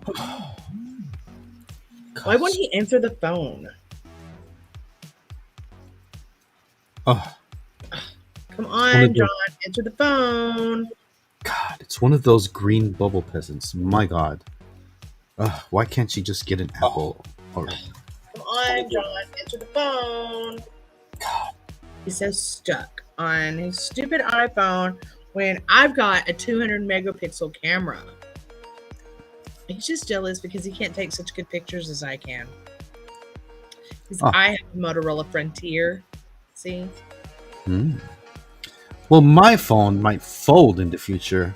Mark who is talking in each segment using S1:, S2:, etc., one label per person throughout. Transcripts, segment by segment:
S1: Why
S2: God.
S1: wouldn't he answer the phone?
S2: Oh,
S1: Come
S2: it's one of
S1: on, John,
S2: those.
S1: answer the phone.
S2: God, it's one of those green bubble peasants. My God. Why can't she just get an apple already?
S1: Come on, John, answer the phone.
S2: God.
S1: He's so stuck on his stupid iPhone when I've got a 200 megapixel camera. He's just jealous because he can't take such good pictures as I can. Because
S2: Oh.
S1: I have a Motorola Frontier. See?
S2: Hmm. Well, my phone might fold in the future,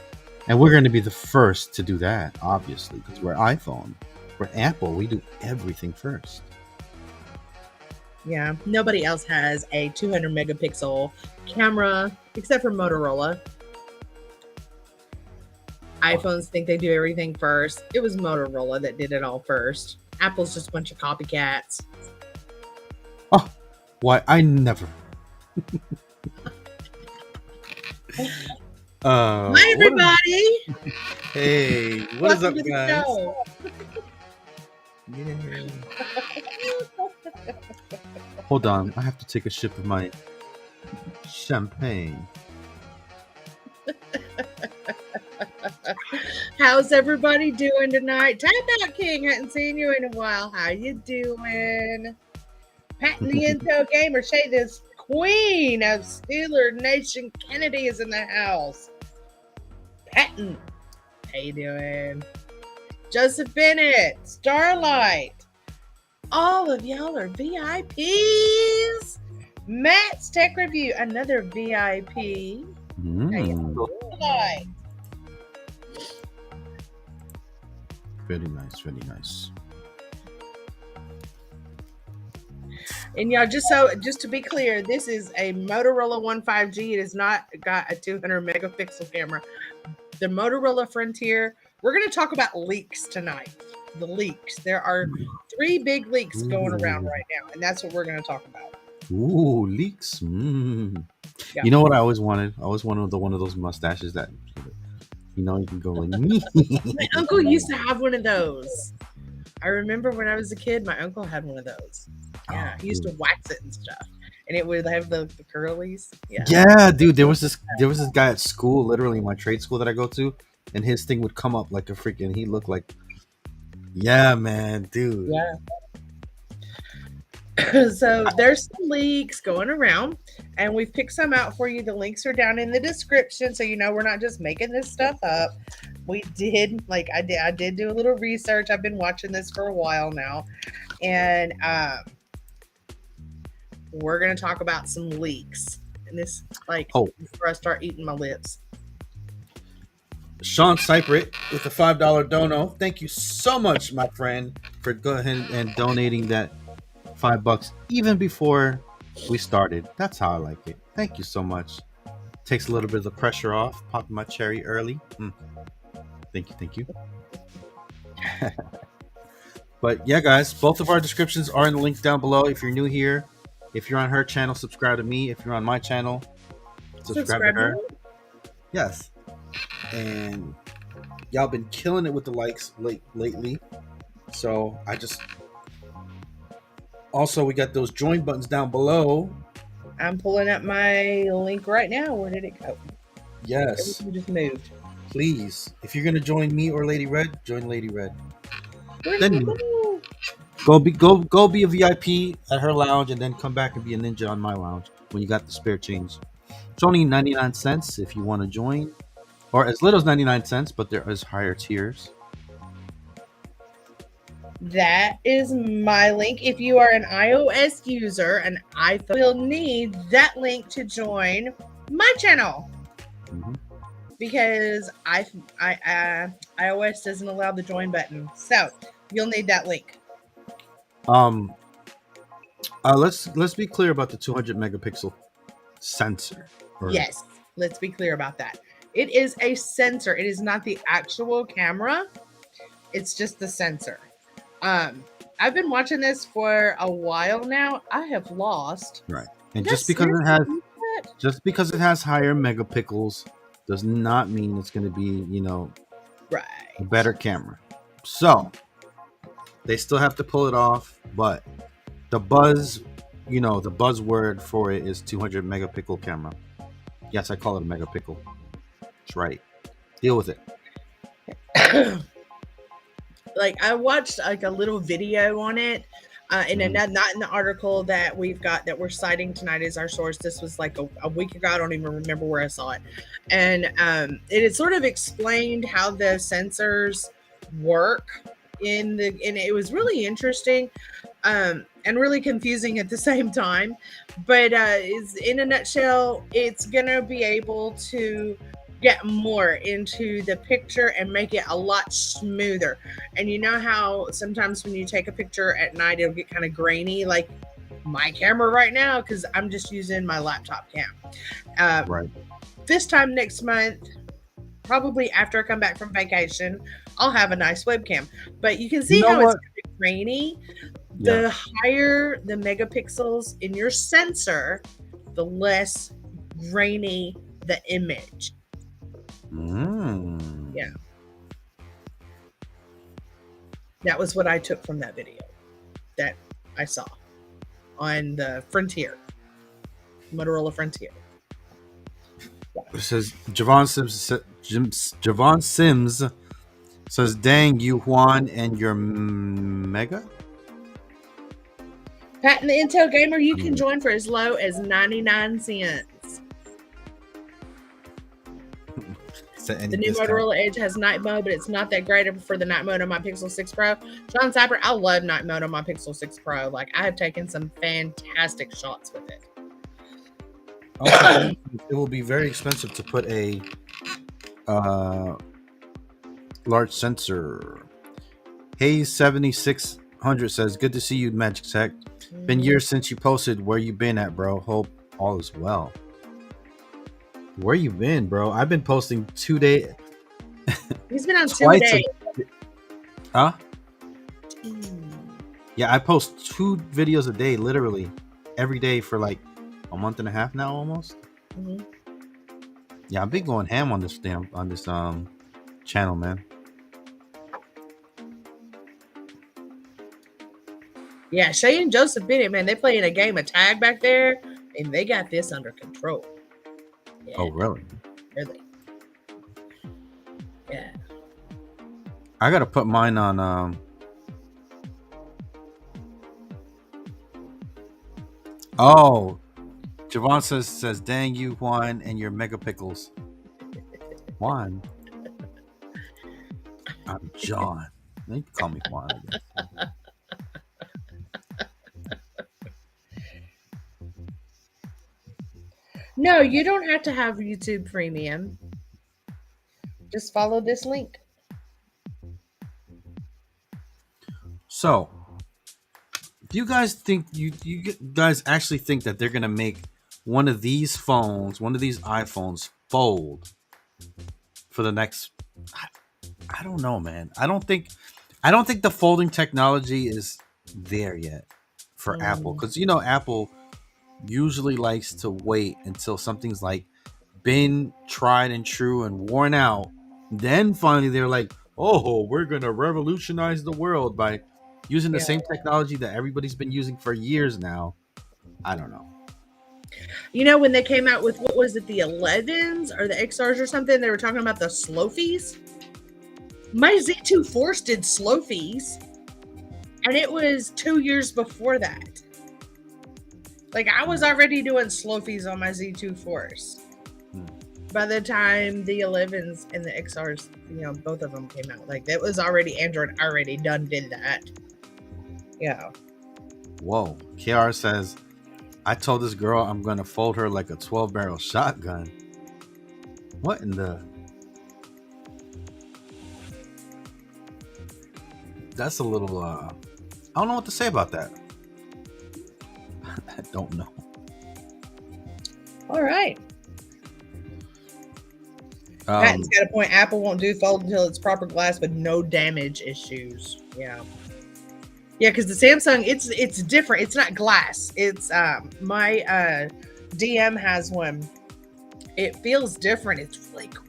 S2: and we're going to be the first to do that, obviously, because we're iPhone. We're Apple. We do everything first.
S1: Yeah. Nobody else has a 200 megapixel camera except for Motorola. iPhones think they do everything first. It was Motorola that did it all first. Apple's just a bunch of copycats.
S2: Oh, why? I never.
S1: Hi,
S2: What is?
S1: everybody.
S2: Hey, what is
S1: Welcome
S2: up,
S1: to the
S2: guys?
S1: show.
S2: Yay. Hold on, I have to take a sip of my champagne.
S1: How's everybody doing tonight? Tap out, King. Hadn't seen you in a while. How you doing? Patton the Intel Gamer, say this queen of Steeler Nation Kennedy is in the house. Patton, how you doing? Joseph Bennett, Starlight. All of y'all are VIPs. Matt's Tech Review, another VIP. How you doing tonight?
S2: Very nice, very nice.
S1: And y'all, just to be clear, this is a Motorola One 5G. It has not got a 200 megapixel camera. The Motorola Frontier. We're going to talk about leaks tonight. The leaks. There are 3 big leaks going around right now, and that's what we're going to talk about.
S2: Ooh, leaks.
S1: Yeah.
S2: You know what I always wanted? I always wanted one of those mustaches that, you can go like me.
S1: My uncle used to have one of those. I remember when I was a kid, my uncle had one of those. Yeah, he used to wax it and stuff, and it would have the curlies. Yeah.
S2: Yeah, dude. There was this guy at school, literally my trade school that I go to, and his thing would come up like a freaking. He looked like, yeah, man, dude.
S1: Yeah. So there's some leaks going around, and we've picked some out for you. The links are down in the description, so you know we're not just making this stuff up. We did, like I did do a little research. I've been watching this for a while now, and we're gonna talk about some leaks. And this, like,
S2: Oh,
S1: before I start eating my lips.
S2: Sean Cyprit with a $5 dono. Thank you so much, my friend, for go ahead and donating that $5 even before we started. That's how I like it. Thank you so much. Takes a little bit of the pressure off. Popping my cherry early. Thank you, thank you. But yeah, guys, both of our descriptions are in the link down below. If you're new here, if you're on her channel, subscribe to me. If you're on my channel, subscribe to her. Yes. And y'all been killing it with the likes lately. So I just also we got those join buttons down below.
S1: I'm pulling up my link right now. Where did it go?
S2: Yes.
S1: Everything just moved.
S2: Please, if you're gonna join me or Lady Red, join Lady Red.
S1: Where did
S2: Then
S1: it go?
S2: go be a VIP at her lounge, and then come back and be a ninja on my lounge when you got the spare change. It's only 99 cents if you want to join, or as little as 99 cents, but there is higher tiers.
S1: That is my link. If you are an iOS user, an iPhone will need that link to join my channel
S2: Mhm.
S1: because iOS doesn't allow the join button. So you'll need that link.
S2: Um, let's be clear about the 200 megapixel sensor.
S1: Yes, let's be clear about that. It is a sensor. It is not the actual camera. It's just the sensor. I've been watching this for a while now. I have lost.
S2: Right. And
S1: Did I
S2: just because it has
S1: seriously do that?
S2: just because it has higher megapixels does not mean it's going to be, a
S1: Right.
S2: better camera. So they still have to pull it off, but the the buzzword for it is 200 megapixel camera. Yes, I call it a megapixel. That's right. Deal with it.
S1: Like I watched like a little video on it, and not in the article that we've got that we're citing tonight as our source. This was like a week ago. I don't even remember where I saw it, and it had sort of explained how the sensors work and it was really interesting, and really confusing at the same time. But is in a nutshell, it's gonna be able to get more into the picture and make it a lot smoother. And you know how sometimes when you take a picture at night, it'll get kind of grainy, like my camera right now, because I'm just using my laptop cam.
S2: Right.
S1: This time next month, probably after I come back from vacation, I'll have a nice webcam. But you can see
S2: You know
S1: how it's
S2: what?
S1: grainy.
S2: Yeah.
S1: The higher the megapixels in your sensor, the less grainy the image. Yeah. That was what I took from that video that I saw on the Frontier, Motorola Frontier.
S2: It says Javon Sims says, "Dang you, Juan, and your mega."
S1: Pat and the Intel Gamer, you can join for as low as 99 cents. The new Motorola Edge has night mode, but it's not that great. I prefer the night mode on my Pixel 6 Pro. Sean Cyber, I love night mode on my Pixel 6 Pro. Like, I have taken some fantastic shots with it.
S2: Also, it will be very expensive to put a large sensor. Hayes 7600 says, "Good to see you, Magic Tech. Been years since you posted. Where you been at, bro? Hope all is well." Where you been, bro? I've been posting 2 days.
S1: He's been on 2 days.
S2: Huh? Yeah, I post 2 videos a day, literally every day for like a month and a half now, almost. Yeah, I've been going ham on this channel, man.
S1: Yeah, Shay and Joseph Bennett, man, they playing a game of tag back there, and they got this under control. Yeah.
S2: Oh, really?
S1: Really? Yeah.
S2: I gotta put mine on. Oh, Javon says, "Dang you, Juan, and your megapixels." Juan. I'm John. You can call me Juan, I guess.
S1: No, you don't have to have YouTube Premium. Just follow this link.
S2: So, do you guys think you guys actually think that they're gonna make one of these phones, one of these iPhones, fold for the next? I don't know, man. I don't think the folding technology is there yet for Apple, because Apple usually likes to wait until something's like been tried and true and worn out. Then finally they're like, "Oh, we're gonna revolutionize the world by using the same technology that everybody's been using for years now." I don't know.
S1: When they came out with, what was it, the 11s or the XRs or something, they were talking about the slow fees. My Z2 Force did slow fees, and it was 2 years before that. Like, I was already doing slow fees on my Z2 Force by the time the 11s and the XRs, both of them came out. Like, that was already, Android already did that. Yeah.
S2: Whoa. KR says, "I told this girl I'm gonna fold her like a 12-barrel shotgun." What in the? That's a little. I don't know what to say about that. I don't know.
S1: All right. Patton's got a point. Apple won't do fold until it's proper glass with no damage issues. Yeah. Yeah, because the Samsung, it's different. It's not glass. It's my DM has one. It feels different. It's really cool.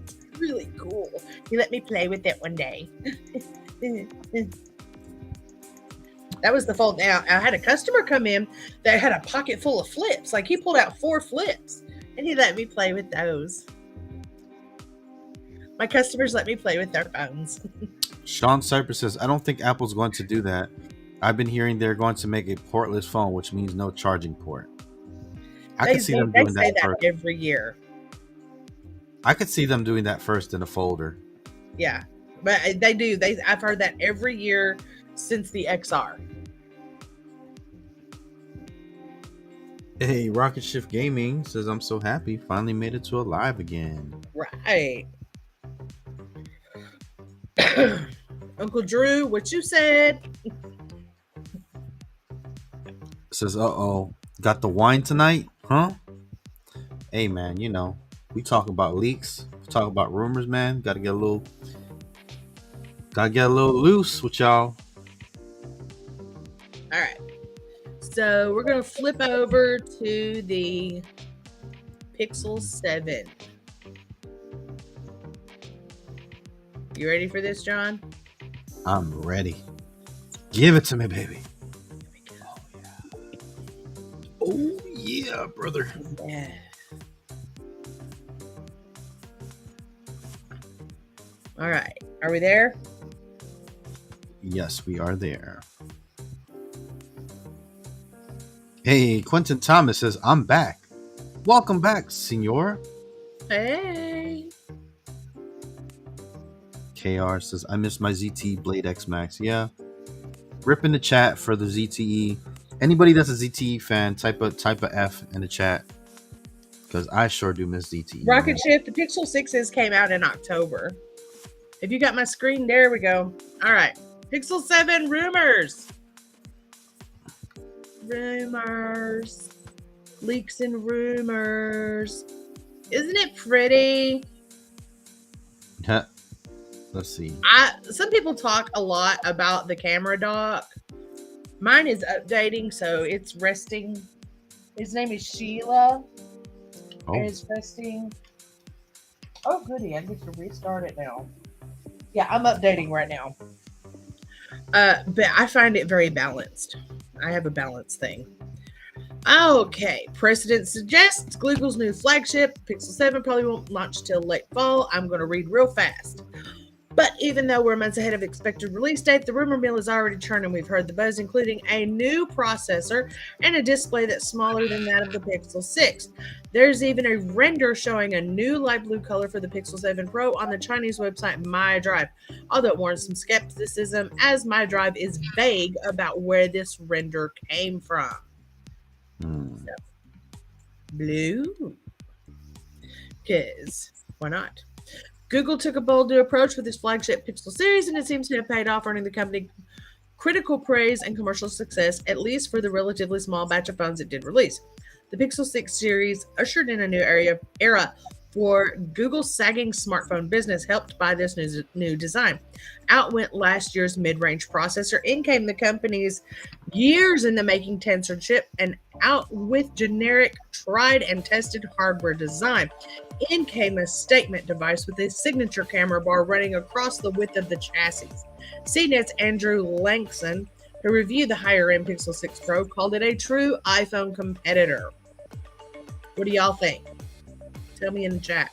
S1: It's really cool. You let me play with it one day. That was the fold. Now, I had a customer come in that had a pocket full of flips. Like, he pulled out 4 flips, and he let me play with those. My customers let me play with their phones.
S2: Sean Cypress says, I don't think Apple's going to do that. I've been hearing they're going to make a portless phone, which means no charging port. I could see them doing that first.
S1: Every year.
S2: I could see them doing that first in a folder.
S1: Yeah, but they do. I've heard that every year since the XR.
S2: Hey, Rocket Shift Gaming says, I'm so happy. Finally made it to a live again.
S1: Right. Uncle Drew, what you said?
S2: Says, uh-oh. Got the wine tonight? Huh? Hey, man, you know, we talk about leaks. We talk about rumors, man. Gotta get a little loose with y'all.
S1: All right. So we're going to flip over to the Pixel 7. You ready for this, John?
S2: I'm ready. Give it to me, baby. Oh, yeah, brother.
S1: Yeah. All right. Are we there?
S2: Yes, we are there. Hey, Quentin Thomas says, I'm back. Welcome back, senor.
S1: Hey.
S2: KR says, I miss my ZTE Blade X Max. Yeah. Rip in the chat for the ZTE. Anybody that's a ZTE fan, type a F in the chat. Because I sure do miss ZTE.
S1: Rocket Shift, the Pixel 6s came out in October. If you got my screen, there we go. All right. Pixel 7 rumors. Rumors. Leaks and rumors. Isn't it pretty?
S2: Yeah. Let's see.
S1: Some people talk a lot about the camera dock. Mine is updating, so it's resting. His name is Sheila.
S2: Oh.
S1: And it's resting. Oh, goody. I get to restart it now. Yeah, I'm updating right now. But I find it very balanced. I have a balance thing. Okay. Precedent suggests Google's new flagship, Pixel 7, probably won't launch till late fall. I'm going to read real fast. But even though we're months ahead of expected release date, the rumor mill is already churning. We've heard the buzz, including a new processor and a display that's smaller than that of the Pixel 6. There's even a render showing a new light blue color for the Pixel 7 Pro on the Chinese website MyDrive, although it warrants some skepticism as MyDrive is vague about where this render came from. So, blue. Because why not? Google took a bold new approach with its flagship Pixel series, and it seems to have paid off, earning the company critical praise and commercial success, at least for the relatively small batch of phones it did release. The Pixel 6 series ushered in a new era for Google's sagging smartphone business, helped by this new design. Out went last year's mid-range processor. In came the company's years in the making Tensor chip, and out with generic, tried and tested hardware design. In came a statement device with a signature camera bar running across the width of the chassis. CNET's Andrew Langson, who reviewed the higher-end Pixel 6 Pro, called it a true iPhone competitor. What do y'all think? Tell me in the chat.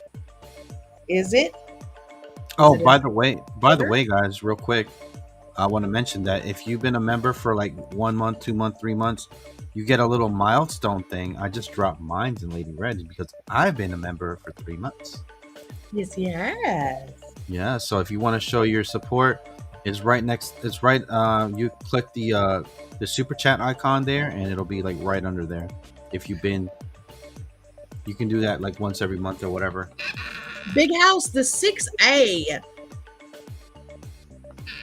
S1: Is it?
S2: Oh, by the way, guys, real quick, I want to mention that if you've been a member for like 1 month, 2 months, 3 months, you get a little milestone thing. I just dropped mine in Lady Red because I've been a member for 3 months.
S1: Yes.
S2: Yeah, so if you want to show your support, it's right next. It's right. You click the super chat icon there, and it'll be like right under there. If you've been, you can do that like once every month or whatever.
S1: Big House, the 6A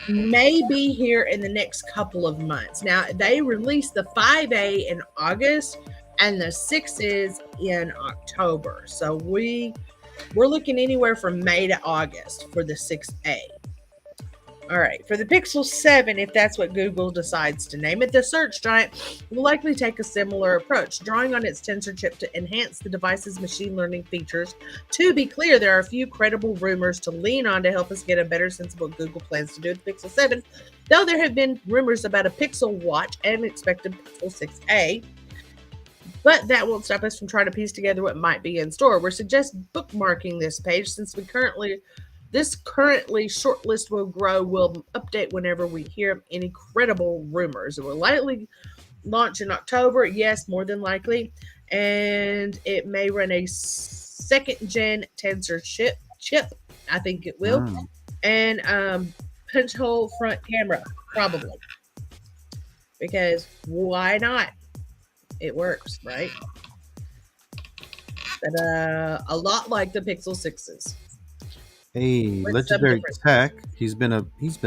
S1: may be here in the next couple of months. Now, they released the 5A in August and the 6 is in October. So we're looking anywhere from May to August for the 6A. All right, for the Pixel 7, if that's what Google decides to name it, the search giant will likely take a similar approach, drawing on its tensor chip to enhance the device's machine learning features. To be clear, there are a few credible rumors to lean on to help us get a better sense of what Google plans to do with the Pixel 7, though there have been rumors about a Pixel Watch and expected Pixel 6a. But that won't stop us from trying to piece together what might be in store. We're suggesting bookmarking this page since this currently short list will grow. We'll update whenever we hear any credible rumors. It will likely launch in October. Yes, more than likely. And it may run a second gen tensor chip. I think it will. And punch hole front camera, probably. Because why not? It works, right? But a lot like the Pixel 6s.
S2: Hey,
S1: With
S2: Legendary
S1: some
S2: Tech. He's been a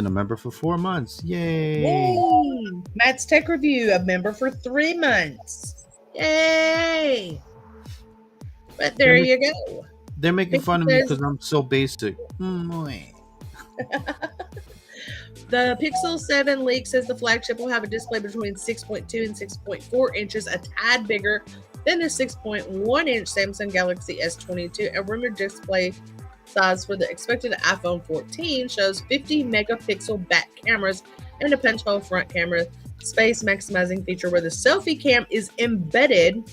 S2: member for 4 months. Yay!
S1: Yay! Matt's Tech Review, a member for 3 months. Yay! But there you go.
S2: They're making fun of me because I'm so basic.
S1: The Pixel 7 leak says the flagship will have a display between 6.2 and 6.4 inches, a tad bigger than the 6.1 inch Samsung Galaxy S22. A rumored display size for the expected iPhone 14 shows 50 megapixel back cameras and a punch hole front camera space maximizing feature where the selfie cam is embedded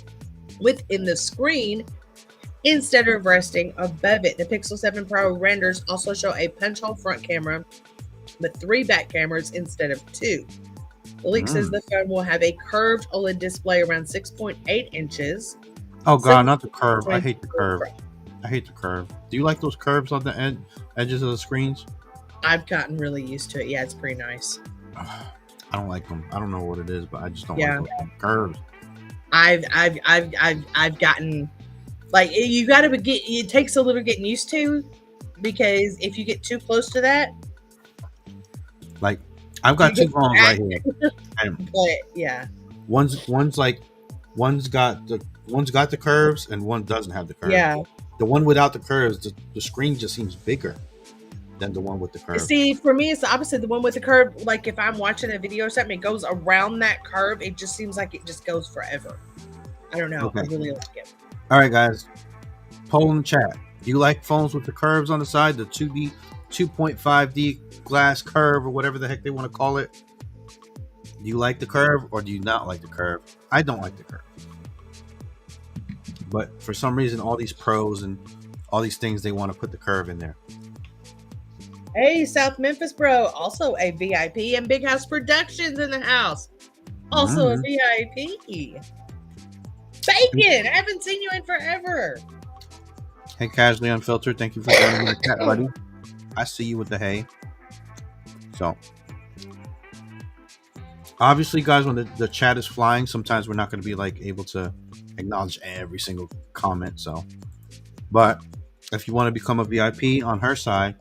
S1: within the screen instead of resting above it. The Pixel 7 Pro renders also show a punch hole front camera with 3 back cameras instead of 2. The leak says the phone will have a curved OLED display around 6.8 inches.
S2: Oh god, not the curve. I hate the curve. I hate the curve. Do you like those curves on the edges of the screens?
S1: I've gotten really used to it. Yeah, it's pretty nice.
S2: I don't like them. I don't know what it is, but I just don't like those curves.
S1: I've gotten like you got to get. It takes a little getting used to because if you get too close to that,
S2: like I've got 2 phones right here.
S1: But yeah,
S2: one's got the curves and one doesn't have the curves.
S1: Yeah.
S2: The one without the curves, the screen just seems bigger than the one with the curve.
S1: See, for me, it's the opposite. The one with the curve, like if I'm watching a video or something, it goes around that curve. It just seems like it just goes forever. I don't know. Okay. I really like it.
S2: All right, guys. Poll in the chat. Do you like phones with the curves on the side, the 2.5D glass curve or whatever the heck they want to call it? Do you like the curve or do you not like the curve? I don't like the curve. But for some reason, all these pros and all these things, they want to put the curve in there.
S1: Hey, South Memphis bro, also a VIP, and Big House Productions in the house, also a VIP. Bacon, I haven't seen you in forever.
S2: Hey, Casually Unfiltered, thank you for joining the chat, buddy. I see you with the hay. So, obviously, guys, when the chat is flying, sometimes we're not going to be like able to acknowledge every single comment. So, but if you want to become a VIP on her side,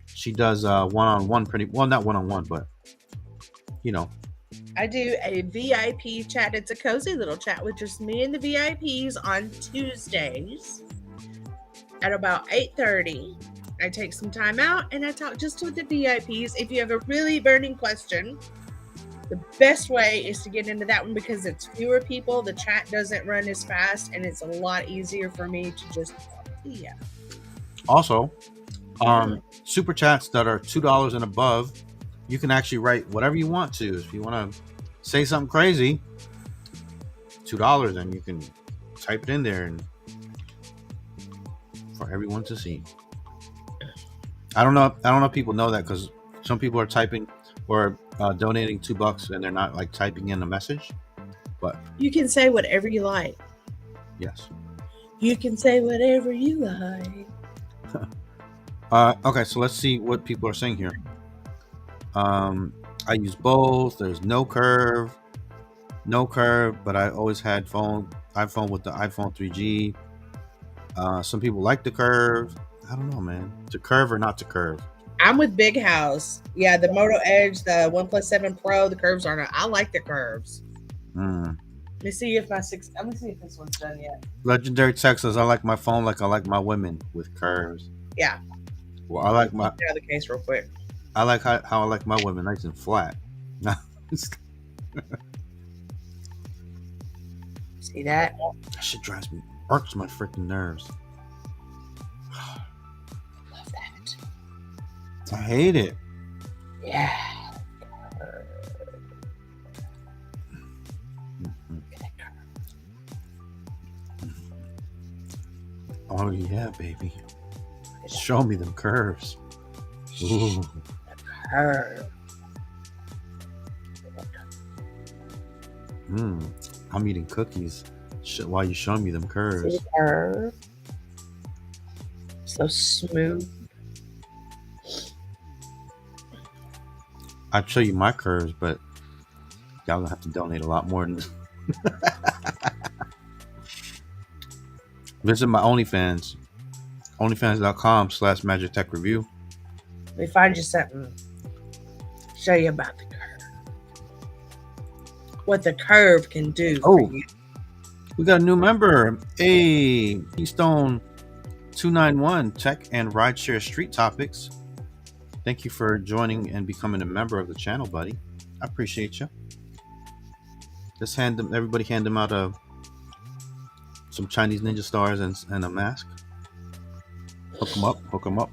S2: she does one-on-one not one-on-one, but you know.
S1: I do a VIP chat. It's a cozy little chat with just me and the VIPs on Tuesdays at about 8:30. I take some time out and I talk just with the VIPs. If you have a really burning question, the best way is to get into that one because it's fewer people. The chat doesn't run as fast and it's a lot easier for me to just, yeah.
S2: Also, super chats that are $2 and above, you can actually write whatever you want to. If you want to say something crazy, $2, and you can type it in there and for everyone to see. I don't know if people know that because some people are typing or donating $2 and they're not like typing in a message. But
S1: you can say whatever you like.
S2: Yes.
S1: You can say whatever you like.
S2: Okay, so let's see what people are saying here. I use both. There's no curve, but I always had iPhone with the iPhone 3G. Some people like the curve. I don't know, man. To curve or not to curve?
S1: I'm with Big House. Yeah, the Moto Edge, the OnePlus 7 Pro, the curves aren't. I like the curves. Let me see if this one's done yet.
S2: Legendary Tech says, I like my phone like I like my women with curves.
S1: Yeah.
S2: Well, I like my.
S1: Get out of the case real quick.
S2: I like how I like my women nice and flat.
S1: See that?
S2: That shit drives me, irks my freaking nerves.
S1: Love that.
S2: I hate it.
S1: Yeah.
S2: Oh yeah, baby. Show me them curves. Ooh.
S1: Curve.
S2: I'm eating cookies. Shit, while you show me them curves.
S1: See the curve? So smooth.
S2: I'd show you my curves, but y'all gonna have to donate a lot more than this. Visit my OnlyFans. OnlyFans.com/magictechreview.
S1: Let me find you something. Show you about the curve. What the curve can do for you.
S2: We got a new member. Hey, Keystone 291 Tech and Rideshare Street Topics. Thank you for joining and becoming a member of the channel, buddy. I appreciate you. Just everybody hand them out some Chinese ninja stars and a mask. Hook them up.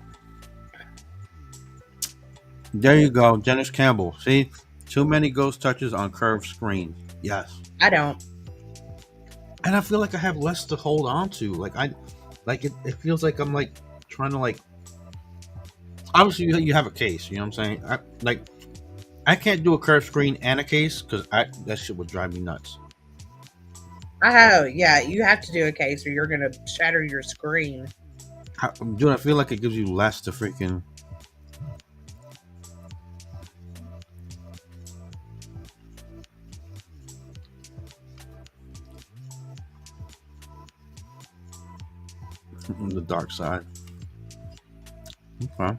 S2: There you go, Dennis Campbell. See, too many ghost touches on curved screen. Yes,
S1: I don't.
S2: and I feel like I have less to hold on to. It feels like I'm like trying to like. Obviously, you have a case. You know what I'm saying? I can't do a curved screen and a case because that shit would drive me nuts.
S1: Yeah, you have to do a case or you're gonna shatter your screen.
S2: Dude, I feel like it gives you less to freaking. The dark side. Okay.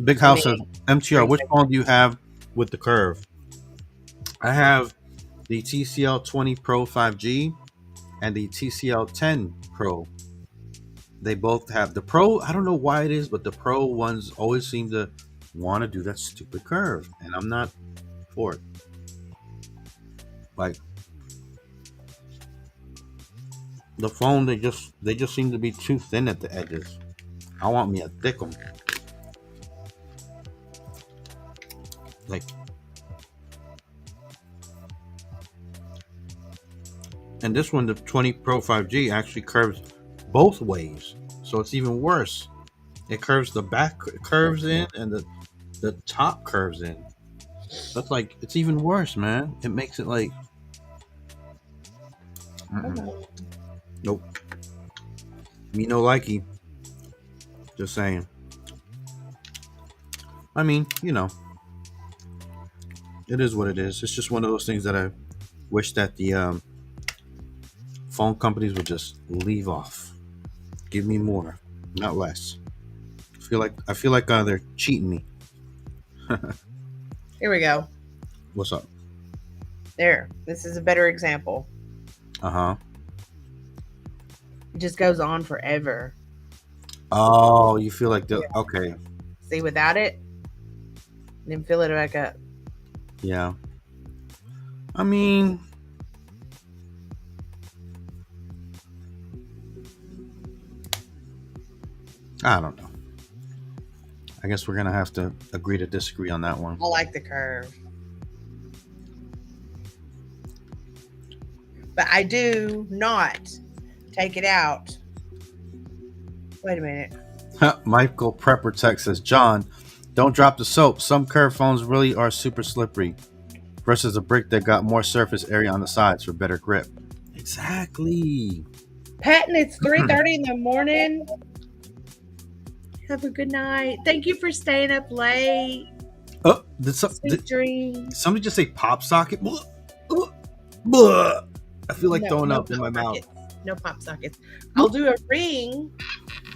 S2: Big House says, MTR, which phone do you have with the curve? I have the TCL 20 Pro 5G and the TCL 10 Pro. They both have the Pro. I don't know why it is, but the Pro ones always seem to want to do that stupid curve, and I'm not for it. Like the phone, they just seem to be too thin at the edges. I want me a thick one. Like, and this one, the 20 Pro 5G, actually curves both ways, so it's even worse. It curves the back curves in, and the top curves in. That's like, it's even worse, man. It makes it like, nope. Me no likey. Just saying. I mean, you know, it is what it is. It's just one of those things that I wish that the phone companies would just leave off. Give me more, not less. I feel like they're cheating me.
S1: Here we go.
S2: What's up?
S1: There. This is a better example.
S2: Uh-huh.
S1: It just goes on forever.
S2: Oh, you feel like okay.
S1: See, without it, then fill it back up.
S2: Yeah. I mean, I don't know. I guess we're gonna have to agree to disagree on that one.
S1: I like the curve. But I do not take it out. Wait a minute.
S2: Michael Prepper Tech says, John, don't drop the soap. Some curved phones really are super slippery versus a brick that got more surface area on the sides for better grip. Exactly.
S1: Patton, it's 3:30 in the morning. Have a good night. Thank you for staying up late.
S2: Oh,
S1: Sweet dreams.
S2: somebody just say pop socket? Blah. I feel like throwing up in my mouth.
S1: No pop sockets. I'll do a ring,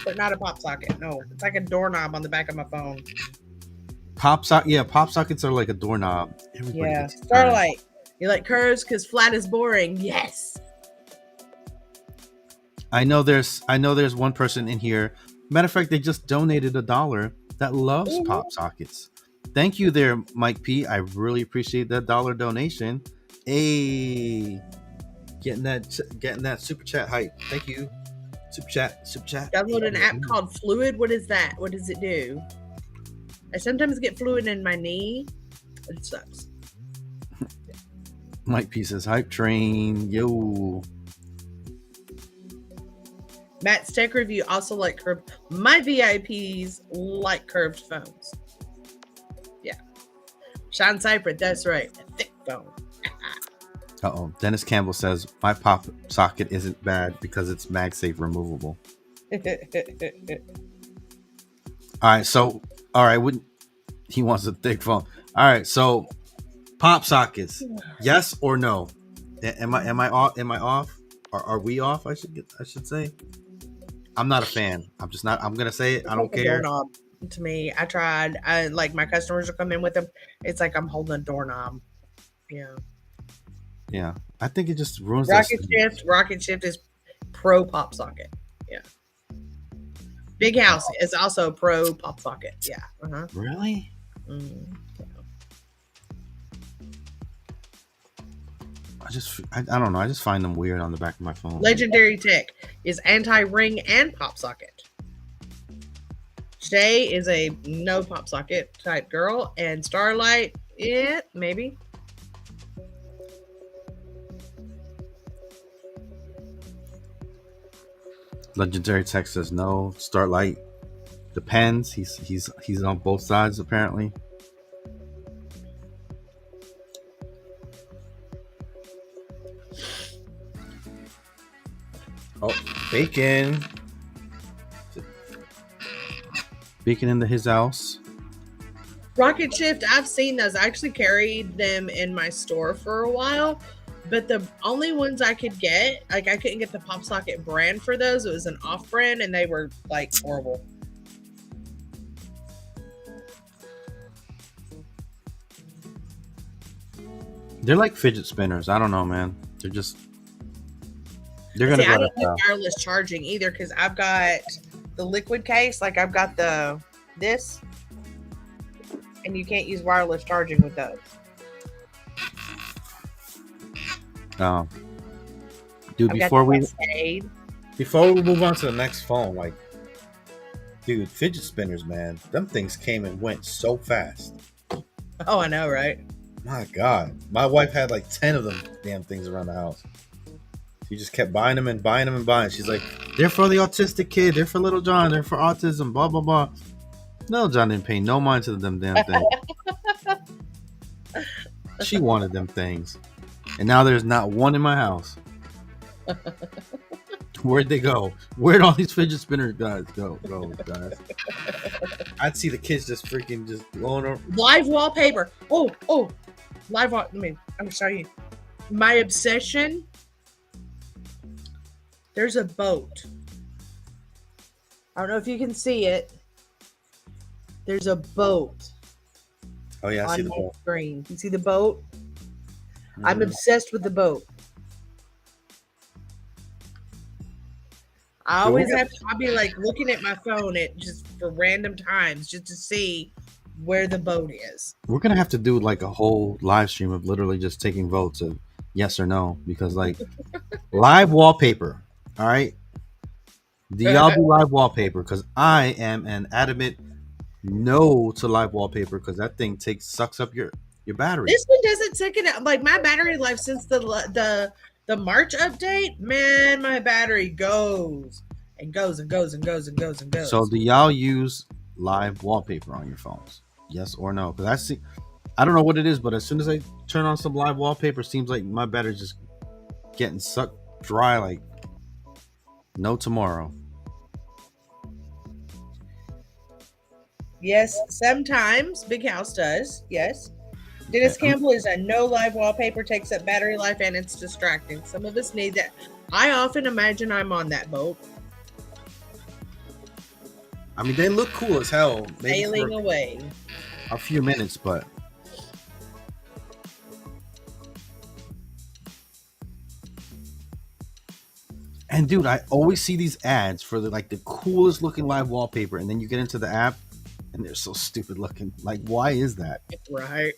S1: but not a pop socket. No, it's like a doorknob on the back of my phone.
S2: Pop sockets are like a doorknob. Everybody
S1: Starlight. You like curves because flat is boring. Yes.
S2: I know there's one person in here. Matter of fact, they just donated $1 that loves
S1: Mhm.
S2: pop sockets. Thank you there, Mike P. I really appreciate that $1 donation. Hey, getting that super chat hype. Thank you. Super chat.
S1: Download an app called Fluid. What is that? What does it do? I sometimes get fluid in my knee. It sucks.
S2: Mike P says hype train. Yo.
S1: Matt's Tech Review also like curved. My VIPs like curved phones. Yeah. Sean Cypher, that's right. A thick phone.
S2: Uh-oh. Dennis Campbell says my pop socket isn't bad because it's MagSafe removable. All right, wouldn't he wants a thick phone. All right, so pop sockets. Yes or no? Am I off? Are we off? I should say. I'm not a fan. I'm just not. I'm gonna say it. I don't care.
S1: Doorknob to me. I tried. I like my customers will come in with them. It's like I'm holding a doorknob. Yeah.
S2: Yeah, I think it just ruins
S1: Rocket Shift is pro pop socket. Yeah. Big House is also pro pop socket. Yeah. Uh-huh.
S2: Really? I don't know. I just find them weird on the back of my phone.
S1: Legendary Tech is anti-ring and pop socket. Shay is a no pop socket type girl, and Starlight, yeah, maybe.
S2: Legendary Tech says no. Starlight depends. He's on both sides apparently. Oh, bacon into his house.
S1: Rocket Shift, I've seen those. I actually carried them in my store for a while, but the only ones I could get, like I couldn't get the pop socket brand for those. It was an off brand, and they were like horrible.
S2: They're like fidget spinners. I don't know, man. They're gonna.
S1: I don't do wireless charging either because I've got the liquid case. Like I've got this, and you can't use wireless charging with those.
S2: Oh, dude! Before we move on to the next phone, like, dude, fidget spinners, man, them things came and went so fast.
S1: Oh, I know, right?
S2: My God, my wife had like 10 of them damn things around the house. She just kept buying them and buying them and buying. She's like, they're for the autistic kid. They're for little John. They're for autism. Blah blah blah. Little John didn't pay no mind to them damn things. She wanted them things, and now there's not one in my house. Where'd they go? Where'd all these fidget spinner guys go, guys? I'd see the kids just blowing over.
S1: Live wallpaper. Oh, live wall. I mean, I'm sorry. My obsession. There's a boat. I don't know if you can see it. There's a boat.
S2: Oh yeah, I see the boat.
S1: Screen. You see the boat? I'm obsessed with the boat. I'll be like looking at my phone at just for random times just to see where the boat is.
S2: We're gonna have to do like a whole live stream of literally just taking votes of yes or no, because like live wallpaper. All right, do y'all do live wallpaper? Because I am an adamant no to live wallpaper because that thing sucks up your battery.
S1: This one doesn't take it out. Like my battery life since the March update, man, my battery goes and goes and goes and goes and goes and goes.
S2: So do y'all use live wallpaper on your phones? Yes or no? Because I don't know what it is, but as soon as I turn on some live wallpaper, it seems like my battery's just getting sucked dry like no tomorrow.
S1: Yes, sometimes Big House does. Yes. Dennis Campbell is a no live wallpaper, takes up battery life, and it's distracting. Some of us need that. I often imagine I'm on that boat.
S2: I mean, they look cool as hell.
S1: Sailing away.
S2: A few minutes, but And dude, I always see these ads for the coolest looking live wallpaper, and then you get into the app, and they're so stupid looking. Like, why is that?
S1: Right.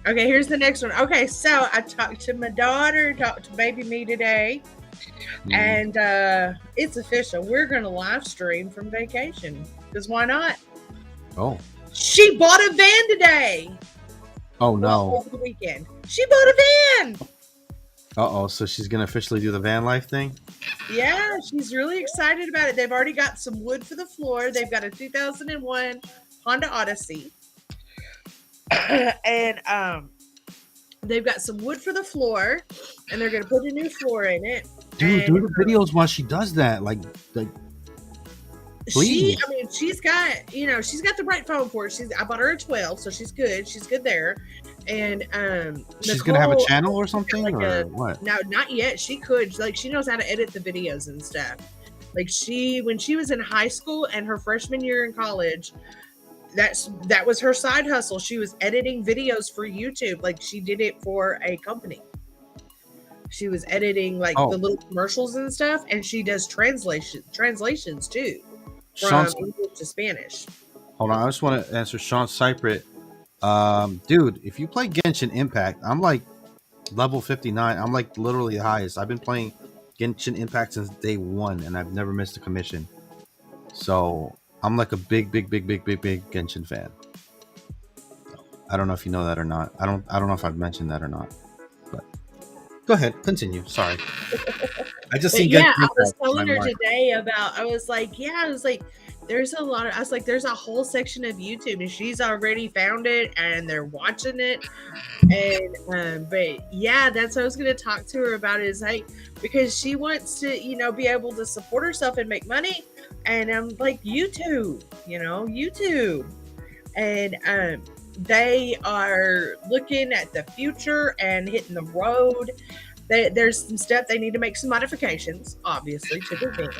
S1: Okay, here's the next one. Okay, so I talked to my daughter, talked to baby me today, and it's official. We're going to live stream from vacation, because why not?
S2: Oh.
S1: She bought a van today.
S2: Oh no.
S1: Over the weekend. She bought a van.
S2: Uh-oh, so she's going to officially do the van life thing?
S1: Yeah, she's really excited about it. They've already got some wood for the floor. They've got a 2001 Honda Odyssey. And they've got some wood for the floor, and they're going to put a new floor in it.
S2: Dude, do the videos while she does that. Like please.
S1: She's got the right phone for it. I bought her a 12, so she's good. She's good there. And
S2: she's gonna have a channel or something, or what?
S1: No, not yet. She could. Like, she knows how to edit the videos and stuff. Like, when she was in high school and her freshman year in college, that was her side hustle. She was editing videos for YouTube. Like, she did it for a company. She was editing the little commercials and stuff, and she does translations too, from English to Spanish.
S2: Hold on, I just want to answer Sean Cyprit. Dude, if you play Genshin Impact, I'm like level 59. I'm like literally the highest. I've been playing Genshin Impact since day one, and I've never missed a commission. So I'm like a big Genshin fan. I don't know if you know that or not. I don't know if I've mentioned that or not. But go ahead, continue. Sorry. I just seen.
S1: Yeah, I was telling her today about. There's a whole section of YouTube, and she's already found it, and they're watching it. And but yeah, that's what I was going to talk to her about. Is because she wants to, be able to support herself and make money. And I'm like, YouTube, and they are looking at the future and hitting the road. There's some stuff they need to make some modifications, obviously, to the van.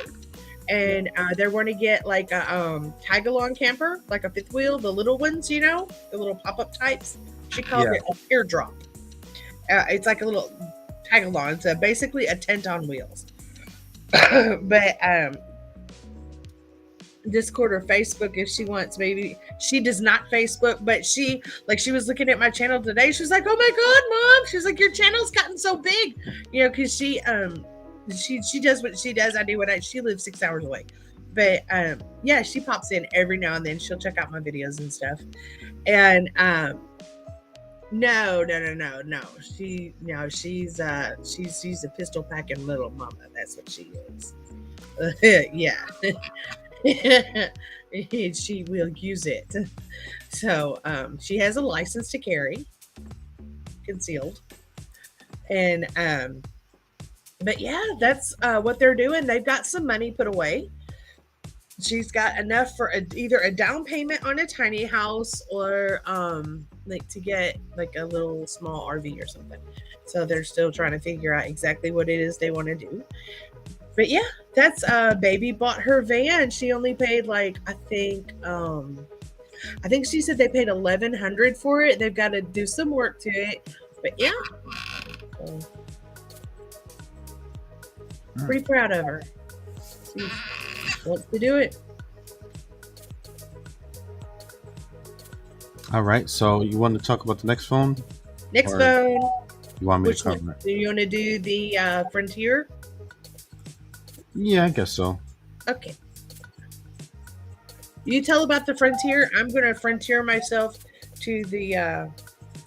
S1: And they want to get like a tag-along camper, like a fifth wheel, the little ones, the little pop-up types. She called it a teardrop. It's like a little tag-along, so basically a tent on wheels. But Discord or Facebook if she wants. Maybe she does not Facebook, but she was looking at my channel today. She was like, "Oh my god, Mom!" She was like, "Your channel's gotten so big," because she does what she does. I do what she lives 6 hours away, but yeah, she pops in every now and then. She'll check out my videos and stuff. And no. She's a pistol packing little mama. That's what she is. Yeah. She will use it. So she has a license to carry concealed. And but yeah, that's what they're doing. They've got some money put away. She's got enough for either a down payment on a tiny house or to get like a little small RV or something. So they're still trying to figure out exactly what it is they want to do. But yeah, that's baby bought her van. She only paid I think she said they paid $1,100 for it. They've got to do some work to it. But yeah, so, pretty proud of her. She wants to do it.
S2: All right, so you want to talk about the next phone?
S1: Next phone.
S2: You want me to cover it?
S1: Do you want to do the Frontier?
S2: Yeah, I guess so.
S1: Okay. You tell about the Frontier. I'm going to Frontier myself to the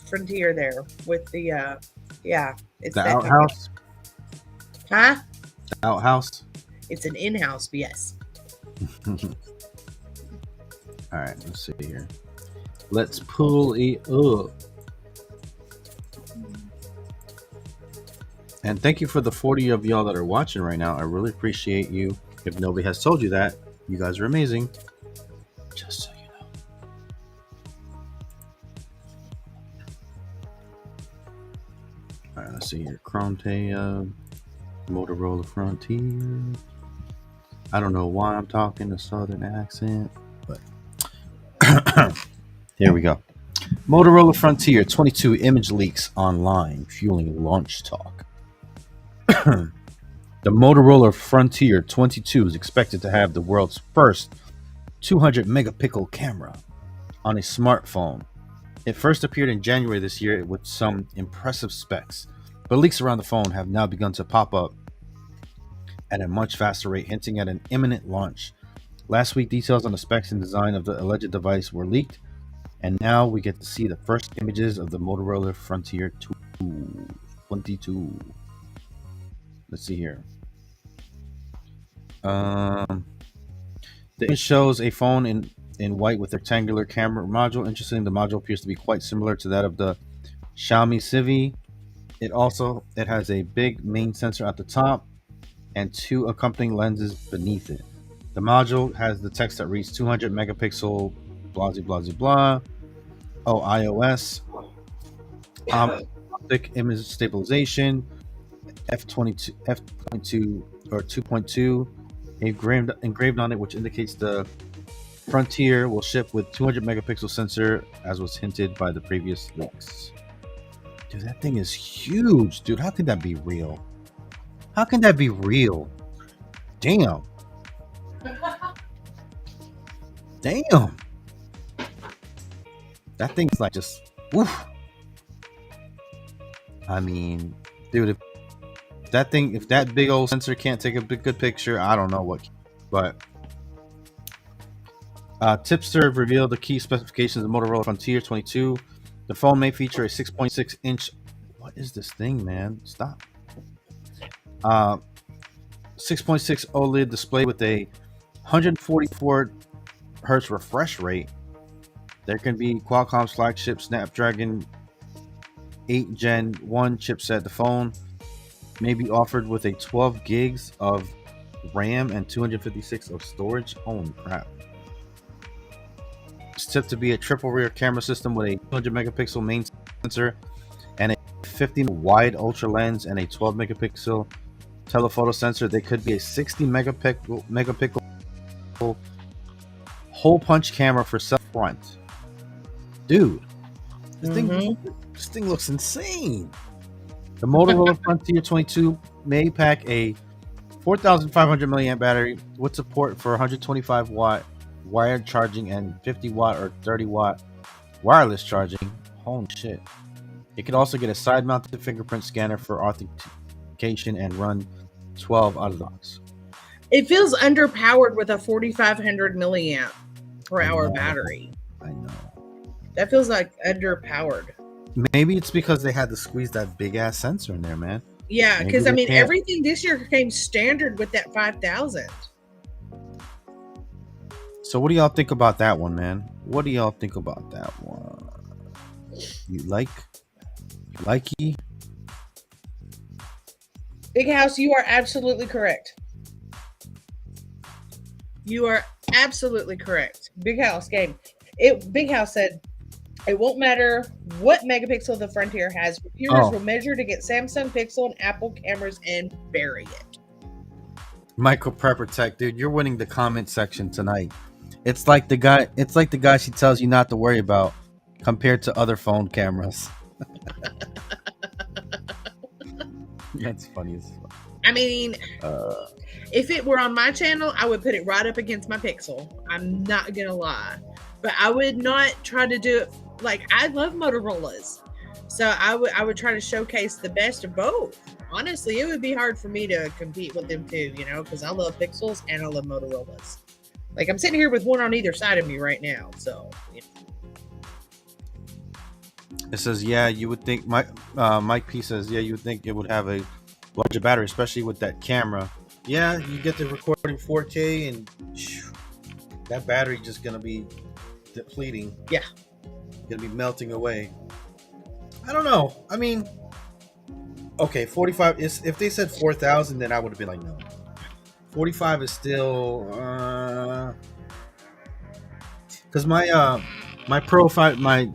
S1: Frontier there with the it's
S2: the outhouse.
S1: Huh?
S2: The outhouse.
S1: It's an in-house, yes.
S2: All right, let's see here. Let's pull it up. And thank you for the 40 of y'all that are watching right now. I really appreciate you. If nobody has told you that, you guys are amazing. Just so you know. All right, let's see here. Cronte, Motorola Frontier. I don't know why I'm talking a southern accent, but here we go. Motorola Frontier 22 image leaks online, fueling launch talk. The Motorola Frontier 22 is expected to have the world's first 200 megapixel camera on a smartphone. It first appeared in January this year with some impressive specs, but leaks around the phone have now begun to pop up at a much faster rate, hinting at an imminent launch. Last week, details on the specs and design of the alleged device were leaked, and now we get to see the first images of the Motorola Frontier 22. Let's see here. The image shows a phone in white with a rectangular camera module. Interesting, the module appears to be quite similar to that of the Xiaomi Civi. It has a big main sensor at the top and two accompanying lenses beneath it. The module has the text that reads 200 megapixel, blah blah blah blah. Oh, iOS, optic image stabilization, f22 or 2.2 engraved on it, which indicates the Frontier will ship with 200 megapixel sensor, as was hinted by the previous leaks. Dude, that thing is huge, dude. How can that be real? How can that be real? Damn. Damn. That thing's like just, woof. I mean, dude, if that big old sensor can't take a good picture, I don't know what. But Tipster revealed the key specifications of the Motorola Frontier 22. The phone may feature a 6.6 inch. What is this thing, man? Stop. 6.6 OLED display with a 144 hertz refresh rate. There can be Qualcomm's flagship Snapdragon 8 Gen 1 chipset. The phone may be offered with a 12 gigs of RAM and 256 of storage. Holy crap. It's tipped to be a triple rear camera system with a 200 megapixel main sensor and a 50 wide ultra lens and a 12 megapixel telephoto sensor. They could be a 60 megapixel hole punch camera for self front. Dude, this thing looks insane. The Motorola Frontier 22 may pack a 4,500 milliamp battery with support for 125 watt wired charging and 50 watt or 30 watt wireless charging. Holy shit. It could also get a side mounted fingerprint scanner for authentication and run 12 out of the box.
S1: It feels underpowered with a 4,500 milliamp per hour battery.
S2: I know.
S1: That feels like underpowered.
S2: Maybe it's because they had to squeeze that big ass sensor in there, man.
S1: Yeah, because I mean, everything this year came standard with that 5,000.
S2: So what do y'all think about that one, man? What do y'all think about that one? You likey?
S1: Big House, you are absolutely correct. You are absolutely correct. Big House game. Big House said it won't matter what megapixel the Frontier has. Reviewers will measure to get Samsung Pixel and Apple cameras and bury it.
S2: Michael Prepper Tech, dude, you're winning the comment section tonight. It's like the guy she tells you not to worry about compared to other phone cameras. That's funny as fuck.
S1: I mean, if it were on my channel, I would put it right up against my Pixel. I'm not gonna lie, but I would not try to do it. Like, I love Motorola's, so I would try to showcase the best of both. Honestly, it would be hard for me to compete with them too, you know, because I love Pixels and I love Motorola's. Like, I'm sitting here with one on either side of me right now, so. You know.
S2: It says, yeah, you would think, Mike P says, yeah, you would think it would have a larger battery, especially with that camera. Yeah, you get to recording 4K and that battery just going to be depleting.
S1: Yeah.
S2: Going to be melting away. I don't know. I mean, okay, 45 is, if they said 4,000, then I would have been like, no. 45 is still, because my profile, my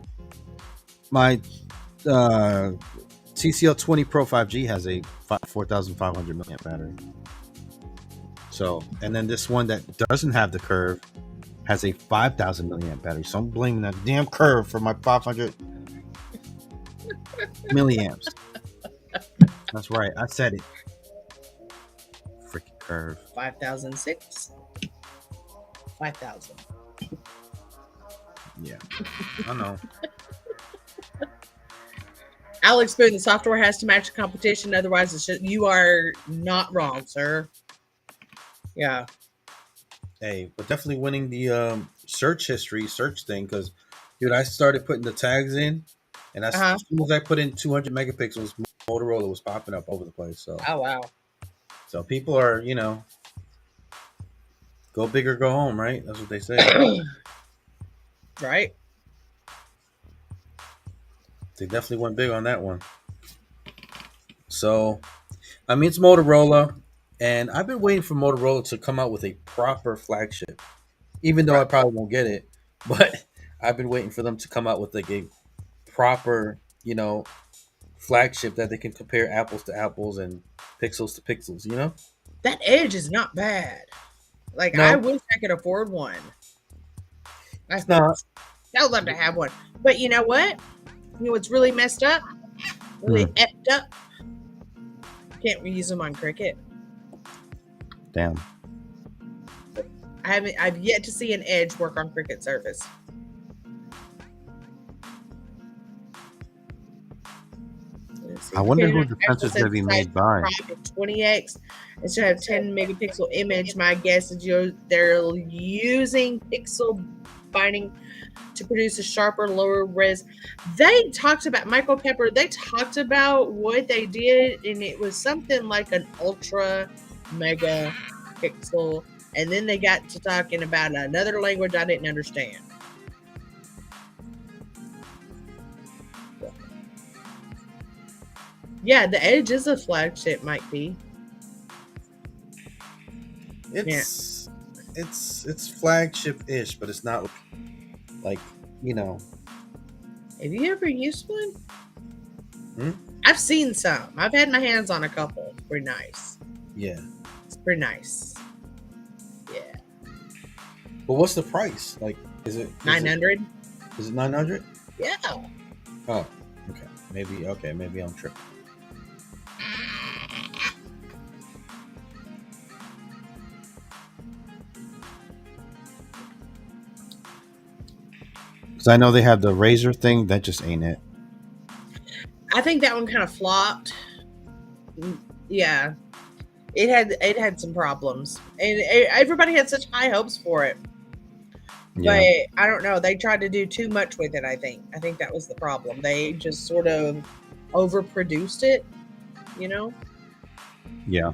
S2: TCL 20 Pro 5G has a 4,500 milliamp battery. So, and then this one that doesn't have the curve has a 5,000 milliamp battery. So I'm blaming that damn curve for my 500 milliamps. That's right. I said it. Freaking curve.
S1: 5006. 5000.
S2: Yeah. I know.
S1: Alex Boone, the software has to match the competition. Otherwise, you are not wrong, sir. Yeah.
S2: Hey, but definitely winning the search history search thing because, dude, I started putting the tags in, and as soon as I put in 200 megapixels, Motorola was popping up over the place. So,
S1: oh wow.
S2: So people are, go big or go home, right? That's what they say.
S1: Right.
S2: They definitely went big on that one. So, I mean, it's Motorola, and I've been waiting for Motorola to come out with a proper flagship, even though I probably won't get it. But I've been waiting for them to come out with like a proper, flagship that they can compare apples to apples and pixels to pixels.
S1: That Edge is not bad. Like
S2: No,
S1: I wish I could afford one.
S2: it's not.
S1: I'd love to have one. But you know what? You know what's really messed up? Really effed up? Can't reuse them on Cricket.
S2: Damn.
S1: I've yet to see an Edge work on Cricket Surface.
S2: I wonder who the sensor's going to be made by.
S1: 20x instead of 10 megapixel image. My guess is they're using pixel binding to produce a sharper, lower res. They talked about Michael Pepper. They talked about what they did, and it was something like an ultra mega pixel. And then they got to talking about another language I didn't understand. Yeah, the Edge is a flagship, might be.
S2: It's flagship-ish, but it's not like,
S1: Have you ever used one?
S2: Hmm?
S1: I've seen some. I've had my hands on a couple. It's pretty nice.
S2: Yeah.
S1: It's pretty nice. Yeah.
S2: But what's the price? Like, is it
S1: 900?
S2: Is it 900?
S1: Yeah.
S2: Oh, okay. Maybe I'm tripping. Because I know they have the Razor thing. That just ain't it.
S1: I think that one kind of flopped. Yeah. It had some problems. And everybody had such high hopes for it.
S2: Yeah.
S1: But I don't know. They tried to do too much with it, I think. I think that was the problem. They just sort of overproduced it,
S2: Yeah.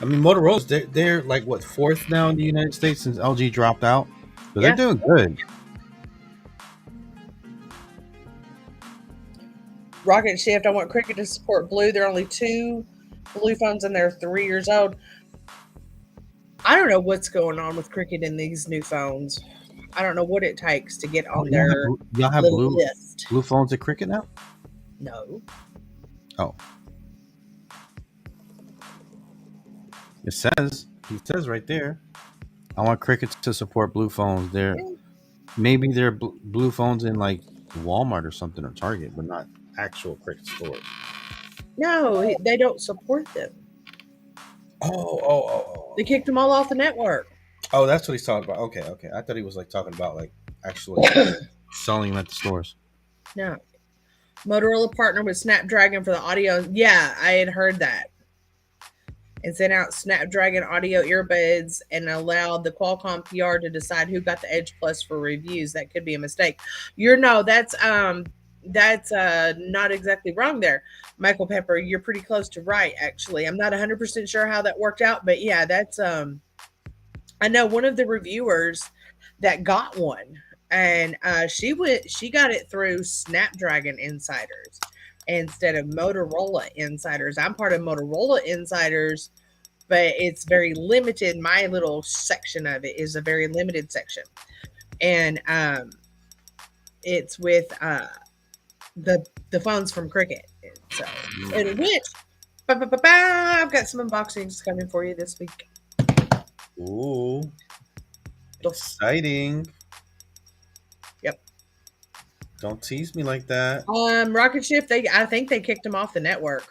S2: I mean, Motorola's, they're like, what, fourth now in the United States since LG dropped out? So they're doing good.
S1: Rocket Shift, I want Cricket to support Blue. There are only 2 Blue phones and they're 3 years old. I don't know what's going on with Cricket in these new phones. I don't know what it takes to get on their
S2: y'all have
S1: little list.
S2: Blue phones at Cricket now?
S1: No.
S2: Oh. He says right there, I want Cricket to support Blue phones. Maybe they're Blue phones in like Walmart or something or Target, but not actual Cricket stores.
S1: No, they don't support them.
S2: Oh.
S1: They kicked them all off the network.
S2: Oh, that's what he's talking about. Okay. I thought he was like talking about like actually selling them at the stores.
S1: No. Motorola partnered with Snapdragon for the audio. Yeah, I had heard that. And sent out Snapdragon audio earbuds and allowed the Qualcomm PR to decide who got the Edge Plus for reviews. That could be a mistake. That's not exactly wrong there. Michael Pepper, you're pretty close to right, actually. I'm not 100% sure how that worked out, but yeah, that's I know one of the reviewers that got one, and she got it through Snapdragon Insiders instead of Motorola Insiders. I'm part of Motorola Insiders, but it's very limited. My little section of it is a very limited section, and it's with the phones from Cricket. So, in which, I've got some unboxings coming for you this week.
S2: Ooh. Exciting.
S1: Yep.
S2: Don't tease me like that.
S1: Rocket Ship, I think they kicked them off the network.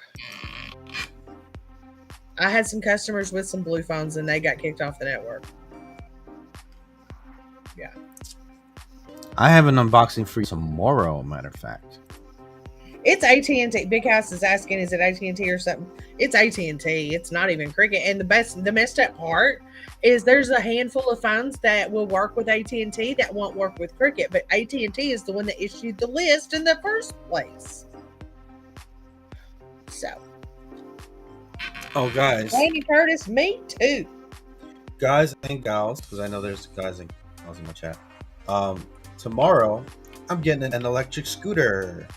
S1: I had some customers with some blue phones and they got kicked off the network. Yeah.
S2: I have an unboxing for you tomorrow, matter of fact.
S1: It's AT&T. Big House is asking, is it AT&T or something? It's AT&T. It's not even Cricket. And the messed up part is there's a handful of phones that will work with AT&T that won't work with Cricket, but AT&T is the one that issued the list in the first place. So.
S2: Oh, guys.
S1: Andy Curtis, me too.
S2: Guys and gals, because I know there's guys and gals in my chat. Tomorrow, I'm getting an electric scooter.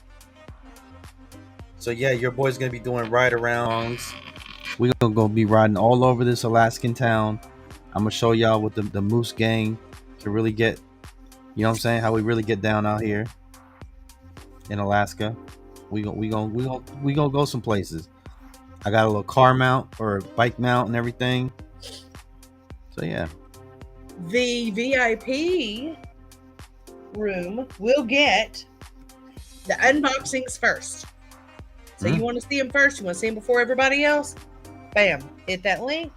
S2: So yeah, your boy's gonna be doing ride arounds. We're gonna be riding all over this Alaskan town. I'm gonna show y'all what the Moose Gang can really get. You know what I'm saying? How we really get down out here in Alaska. We gonna go some places. I got a little car mount or bike mount and everything. So yeah.
S1: The VIP room will get the unboxings first. So you want to see them first? You want to see them before everybody else? Bam. Hit that link.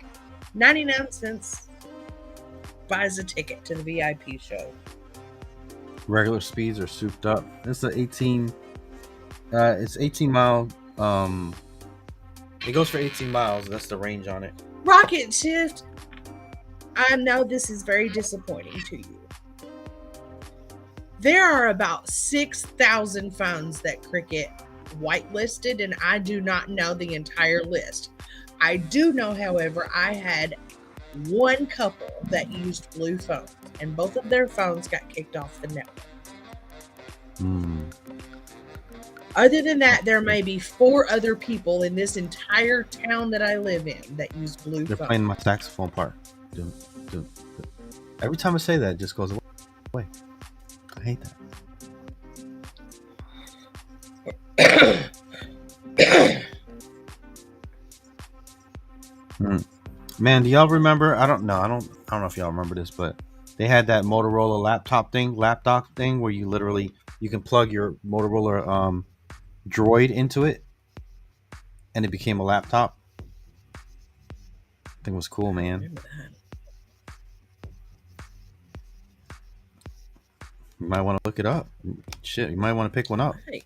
S1: 99 cents buys a ticket to the VIP show.
S2: Regular speeds are souped up. It's an 18. It's 18 mile. It goes for 18 miles. That's the range on it.
S1: Rocket Shift. I know this is very disappointing to you. There are about 6,000 phones that Cricket whitelisted, and I do not know the entire list. I do know, however, I had one couple that used blue phones, and both of their phones got kicked off the network. Other than that, there may be 4 other people in this entire town that I live in that use blue
S2: They're
S1: phones.
S2: playing my saxophone part. Every time I say that, it just goes away. I hate that. Man, do y'all remember? I don't know if y'all remember this, but they had that Motorola laptop thing where you can plug your Motorola Droid into it and it became a laptop. I think it was cool, man. You might want to look it up. Shit, you might want to pick one up.
S1: Right.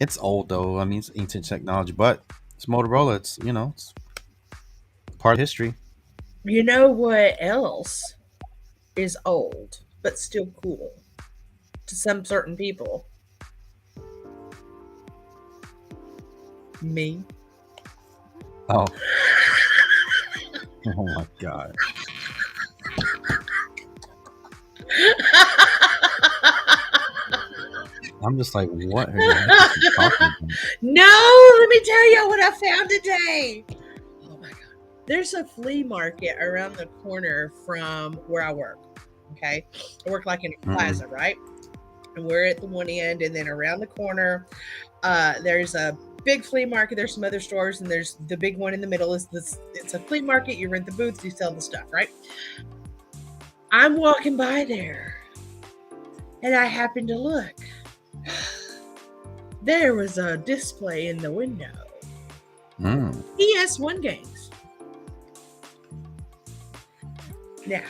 S2: It's old though. I mean, it's ancient technology, but it's Motorola. It's it's part of history.
S1: You know what else is old but still cool to some certain people? Me.
S2: Oh. Oh my god. I'm just like, what are you talking about?
S1: No, let me tell you what I found today. Oh my god. There's a flea market around the corner from where I work. Okay. I work like in a plaza, right? And we're at the one end, and then around the corner, there's a big flea market. There's some other stores, and there's the big one in the middle. It's a flea market. You rent the booths, you sell the stuff, right? I'm walking by there, and I happen to look. There was a display in the window. PS1 games. Yeah.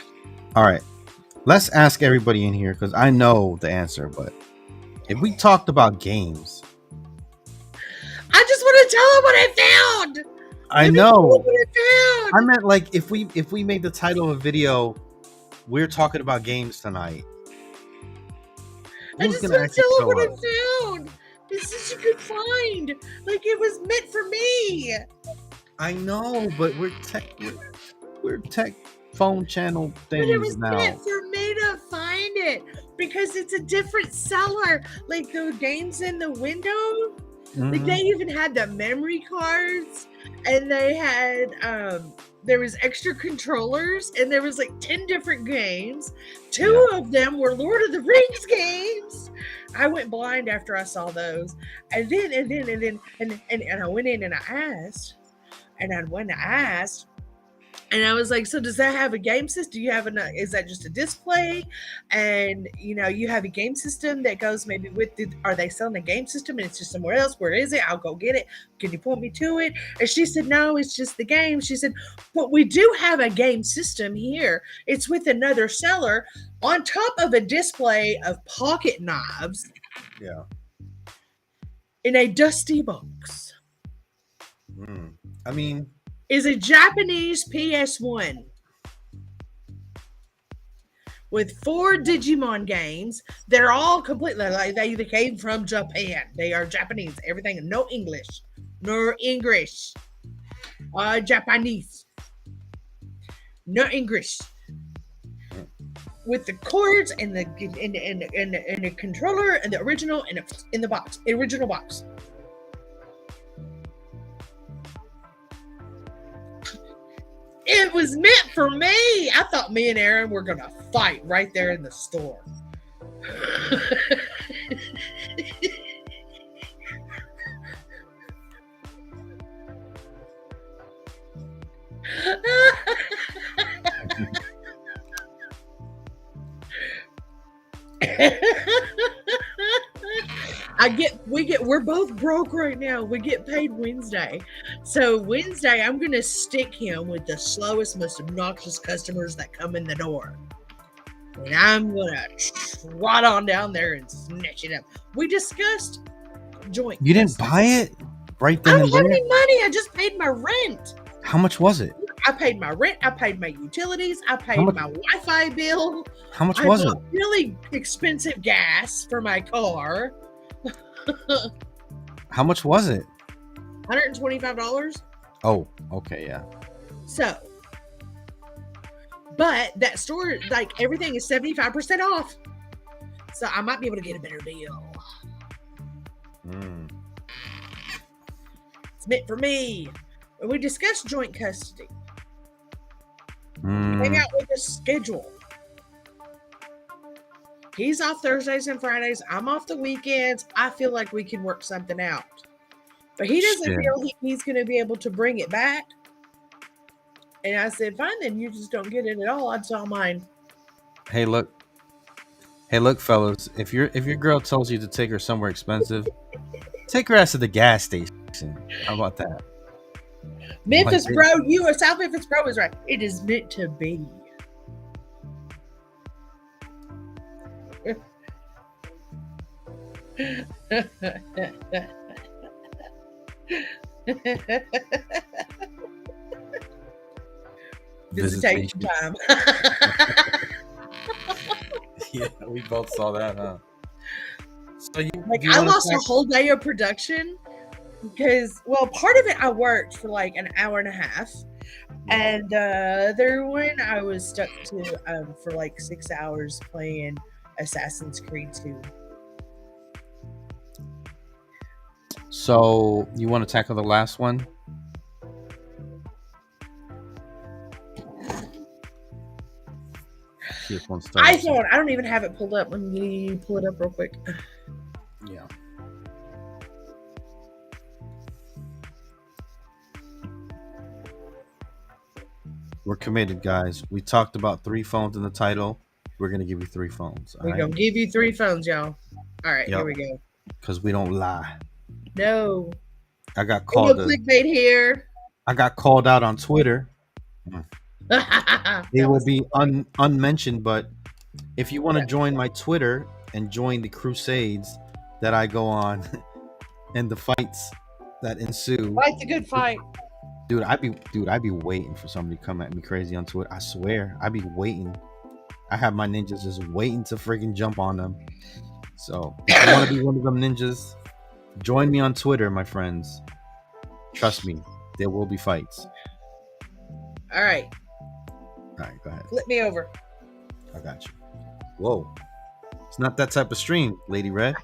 S2: All right. Let's ask everybody in here, because I know the answer, but if we talked about games,
S1: I just want to tell them what I found.
S2: I know.
S1: What I found.
S2: I meant like if we made the title of a video, we're talking about games tonight.
S1: I just want to tell them what I found. It's such a good find. Like it was meant for me.
S2: I know, but we're tech phone channel things
S1: but it was
S2: now.
S1: Meant for me to find it because it's a different seller. Like the games in the window, like they even had the memory cards, and they had there was extra controllers, and there was like 10 different games. 2 of them were Lord of the Rings games. I went blind after I saw those, and I went in and I asked, And I was like, so does that have a game system? Do you have is that just a display? And you have a game system that goes maybe with are they selling a game system and it's just somewhere else? Where is it? I'll go get it. Can you point me to it? And she said, no, it's just the game. She said, but we do have a game system here. It's with another seller on top of a display of pocket knives.
S2: Yeah.
S1: In a dusty box.
S2: I mean,
S1: is a Japanese PS1 with 4 Digimon games. They're all completely like they came from Japan. They are Japanese. Everything, no English, no English. Japanese, no English. With the cords and the controller and the original and in the box, original box. It was meant for me. I thought me and Aaron were going to fight right there in the store. We're both broke right now. We get paid Wednesday. So Wednesday, I'm going to stick him with the slowest, most obnoxious customers that come in the door. And I'm going to trot on down there and snatch it up. We discussed joint.
S2: You didn't buy it right then and there?
S1: I don't have any money. I just paid my rent.
S2: How much was it?
S1: I paid my rent. I paid my utilities. I paid my Wi-Fi bill.
S2: How much was it?
S1: Really expensive gas for my car.
S2: How much was it?
S1: $125.
S2: Oh, okay, yeah.
S1: So, but that store, like everything is 75% off. So I might be able to get a better deal. It's meant for me. We discussed joint custody. Hang out with a schedule. He's off Thursdays and Fridays. I'm off the weekends. I feel like we can work something out. But he doesn't feel he's going to be able to bring it back. And I said, fine, then you just don't get it at all. It's all mine.
S2: Hey, look, fellas. If your girl tells you to take her somewhere expensive, take her ass to the gas station. How about that?
S1: Memphis Bro, South Memphis Bro is right. It is meant to be. Visitation time.
S2: Yeah, we both saw that, huh? So
S1: I lost a whole day of production because, part of it I worked for like an hour and a half, and the other one I was stuck to for like 6 hours playing Assassin's Creed 2.
S2: So you want to tackle the last one?
S1: iPhone. I don't even have it pulled up. Let me pull it up real quick.
S2: Yeah. We're committed, guys. We talked about 3 phones in the title. We're going to give you 3 phones.
S1: We're going to give you 3 phones, y'all. All right, Here we go.
S2: Because we don't lie.
S1: No.
S2: I got called.
S1: Clickbait here.
S2: I got called out on Twitter. They will be unmentioned, but if you want to join my Twitter and join the crusades that I go on and the fights that ensue.
S1: Fight's a good fight.
S2: Dude, I'd be waiting for somebody to come at me crazy on Twitter. I swear, I'd be waiting. I have my ninjas just waiting to freaking jump on them. So if you want to be one of them ninjas, join me on Twitter, my friends. Trust me, there will be fights.
S1: All right,
S2: go ahead.
S1: Flip me over.
S2: I got you. Whoa. It's not that type of stream, Lady Red.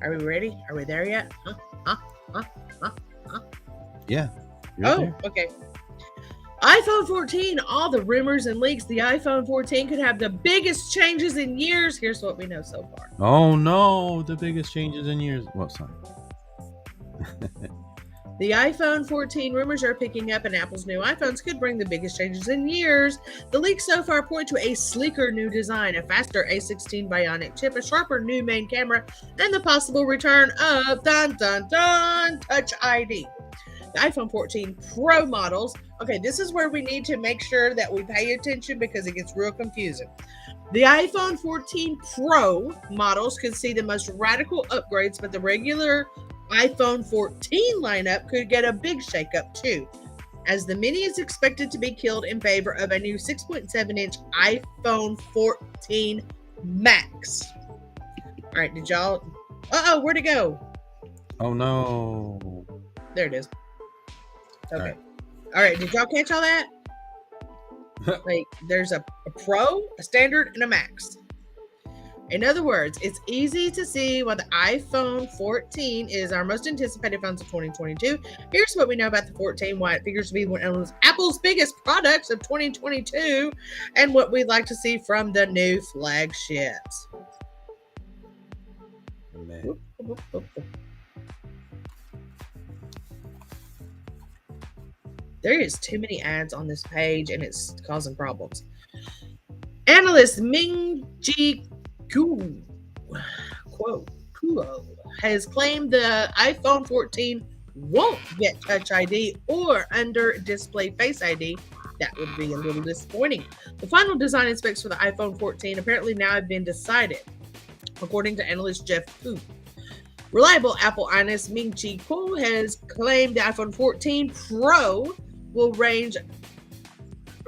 S1: Are we ready? Are we there yet? Huh?
S2: Yeah.
S1: Oh, okay. iPhone 14, all the rumors and leaks. The iPhone 14 could have the biggest changes in years. Here's what we know so far.
S2: Oh no, the biggest changes in years. Well, sorry.
S1: The iPhone 14 rumors are picking up, and Apple's new iPhones could bring the biggest changes in years. The leaks so far point to a sleeker new design, a faster A16 Bionic chip, a sharper new main camera, and the possible return of Touch ID. The iPhone 14 Pro models. Okay, this is where we need to make sure that we pay attention because it gets real confusing. The iPhone 14 Pro models could see the most radical upgrades, but the regular iPhone 14 lineup could get a big shakeup too, as the Mini is expected to be killed in favor of a new 6.7-inch iPhone 14 Max. All right, did y'all... Uh-oh, where'd it go?
S2: Oh no.
S1: There it is. Okay. All right, did y'all catch all that? Like, there's a Pro, a Standard, and a Max. In other words, it's easy to see why the iPhone 14 is our most anticipated phones of 2022. Here's what we know about the 14, why it figures to be one of Apple's biggest products of 2022, and what we'd like to see from the new flagships.
S2: Man.
S1: There is too many ads on this page, and it's causing problems. Analyst Ming-Chi Kuo has claimed the iPhone 14 won't get Touch ID or under-display Face ID. That would be a little disappointing. The final design and specs for the iPhone 14 apparently now have been decided, according to analyst Jeff Fu. Reliable Apple analyst Ming-Chi Kuo has claimed the iPhone 14 Pro will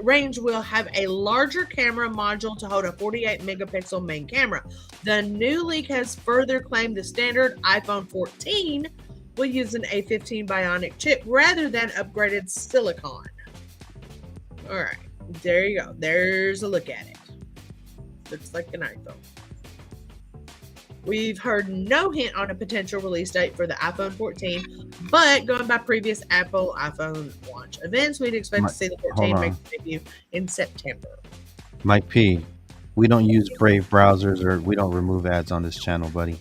S1: will have a larger camera module to hold a 48 megapixel main camera. The new leak has further claimed the standard iPhone 14 will use an A15 Bionic chip rather than upgraded silicon. All right, there you go. There's a look at it. Looks like an iPhone. We've heard no hint on a potential release date for the iPhone 14, but going by previous Apple iPhone launch events, we'd expect to see the 14 make a debut in September.
S2: Mike P, we don't use Brave browsers or we don't remove ads on this channel, buddy.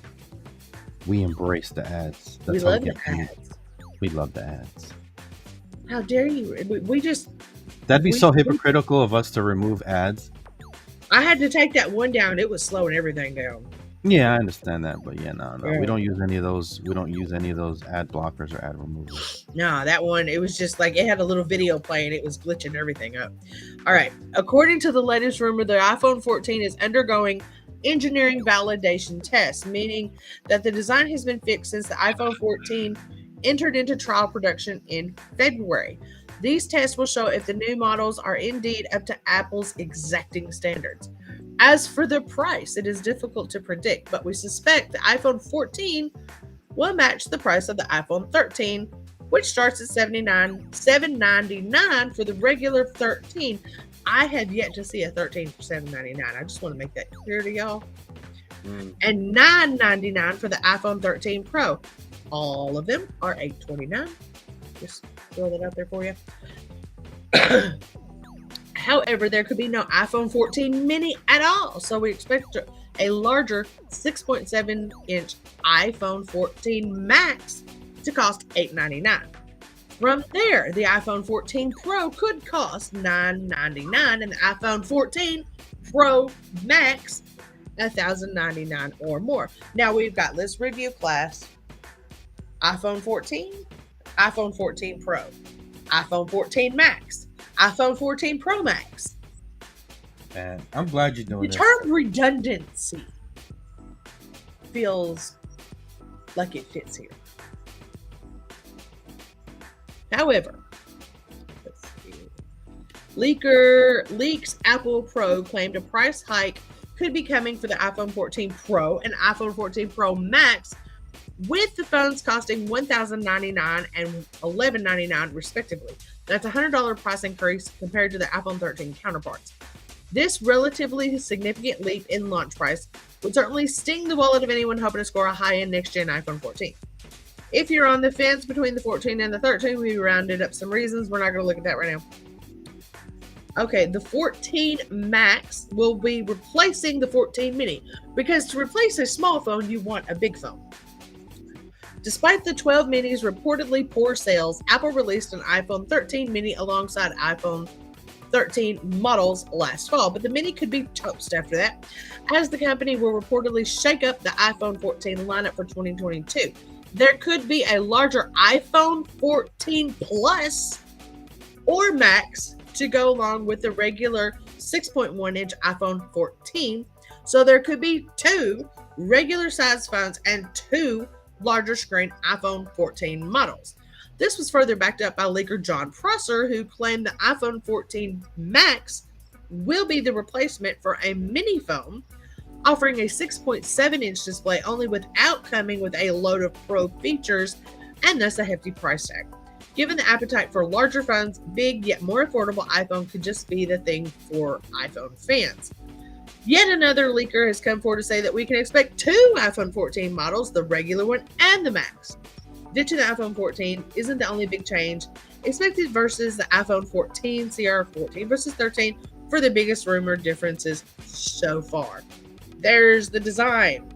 S2: We embrace the ads.
S1: We love the ads.
S2: We love the ads.
S1: How dare you? We just...
S2: That'd be so hypocritical of us to remove ads.
S1: I had to take that one down. It was slowing everything down.
S2: Yeah, I understand that, but yeah, no.
S1: Yeah.
S2: We don't use any of those. We don't use any of those ad blockers or ad removers.
S1: No, that one, it was just like it had a little video playing. It was glitching everything up. All right. According to the latest rumor, the iPhone 14 is undergoing engineering validation tests, meaning that the design has been fixed since the iPhone 14 entered into trial production in February. These tests will show if the new models are indeed up to Apple's exacting standards. As for the price, it is difficult to predict, but we suspect the iPhone 14 will match the price of the iPhone 13, which starts at $799 for the regular 13. I have yet to see a 13 for $799. I just want to make that clear to y'all. And $999 for the iPhone 13 Pro. All of them are $829. Just throw that out there for you. However, there could be no iPhone 14 mini at all, so we expect a larger 6.7-inch iPhone 14 Max to cost $899. From there, the iPhone 14 Pro could cost $999 and the iPhone 14 Pro Max $1,099 or more. Now we've got, let's review class. iPhone 14, iPhone 14 Pro, iPhone 14 Max, iPhone 14 Pro Max.
S2: Man, I'm glad you're doing
S1: the
S2: this.
S1: The term redundancy feels like it fits here. However, let's see. Leaks Apple Pro claimed a price hike could be coming for the iPhone 14 Pro and iPhone 14 Pro Max, with the phones costing $1,099 and $1,199 respectively. That's a $100 price increase compared to the iPhone 13 counterparts. This relatively significant leap in launch price would certainly sting the wallet of anyone hoping to score a high-end next-gen iPhone 14. If you're on the fence between the 14 and the 13, we rounded up some reasons. We're not going to look at that right now. Okay, the 14 Max will be replacing the 14 Mini, because to replace a small phone, you want a big phone. Despite the 12 Mini's reportedly poor sales, Apple released an iPhone 13 Mini alongside iPhone 13 models last fall, but the Mini could be toast after that, as the company will reportedly shake up the iPhone 14 lineup for 2022. There could be a larger iPhone 14 Plus or Max to go along with the regular 6.1-inch iPhone 14, so there could be two regular size phones and two larger screen iPhone 14 models. This was further backed up by leaker John Prosser, who claimed the iPhone 14 Max will be the replacement for a mini phone, offering a 6.7-inch display only without coming with a load of Pro features and thus a hefty price tag. Given the appetite for larger phones, big yet more affordable iPhone could just be the thing for iPhone fans. Yet another leaker has come forward to say that we can expect two iPhone 14 models, the regular one and the Max. Ditching the iPhone 14 isn't the only big change expected versus the iPhone 14 CR 14 versus 13 for the biggest rumored differences so far. There's the design.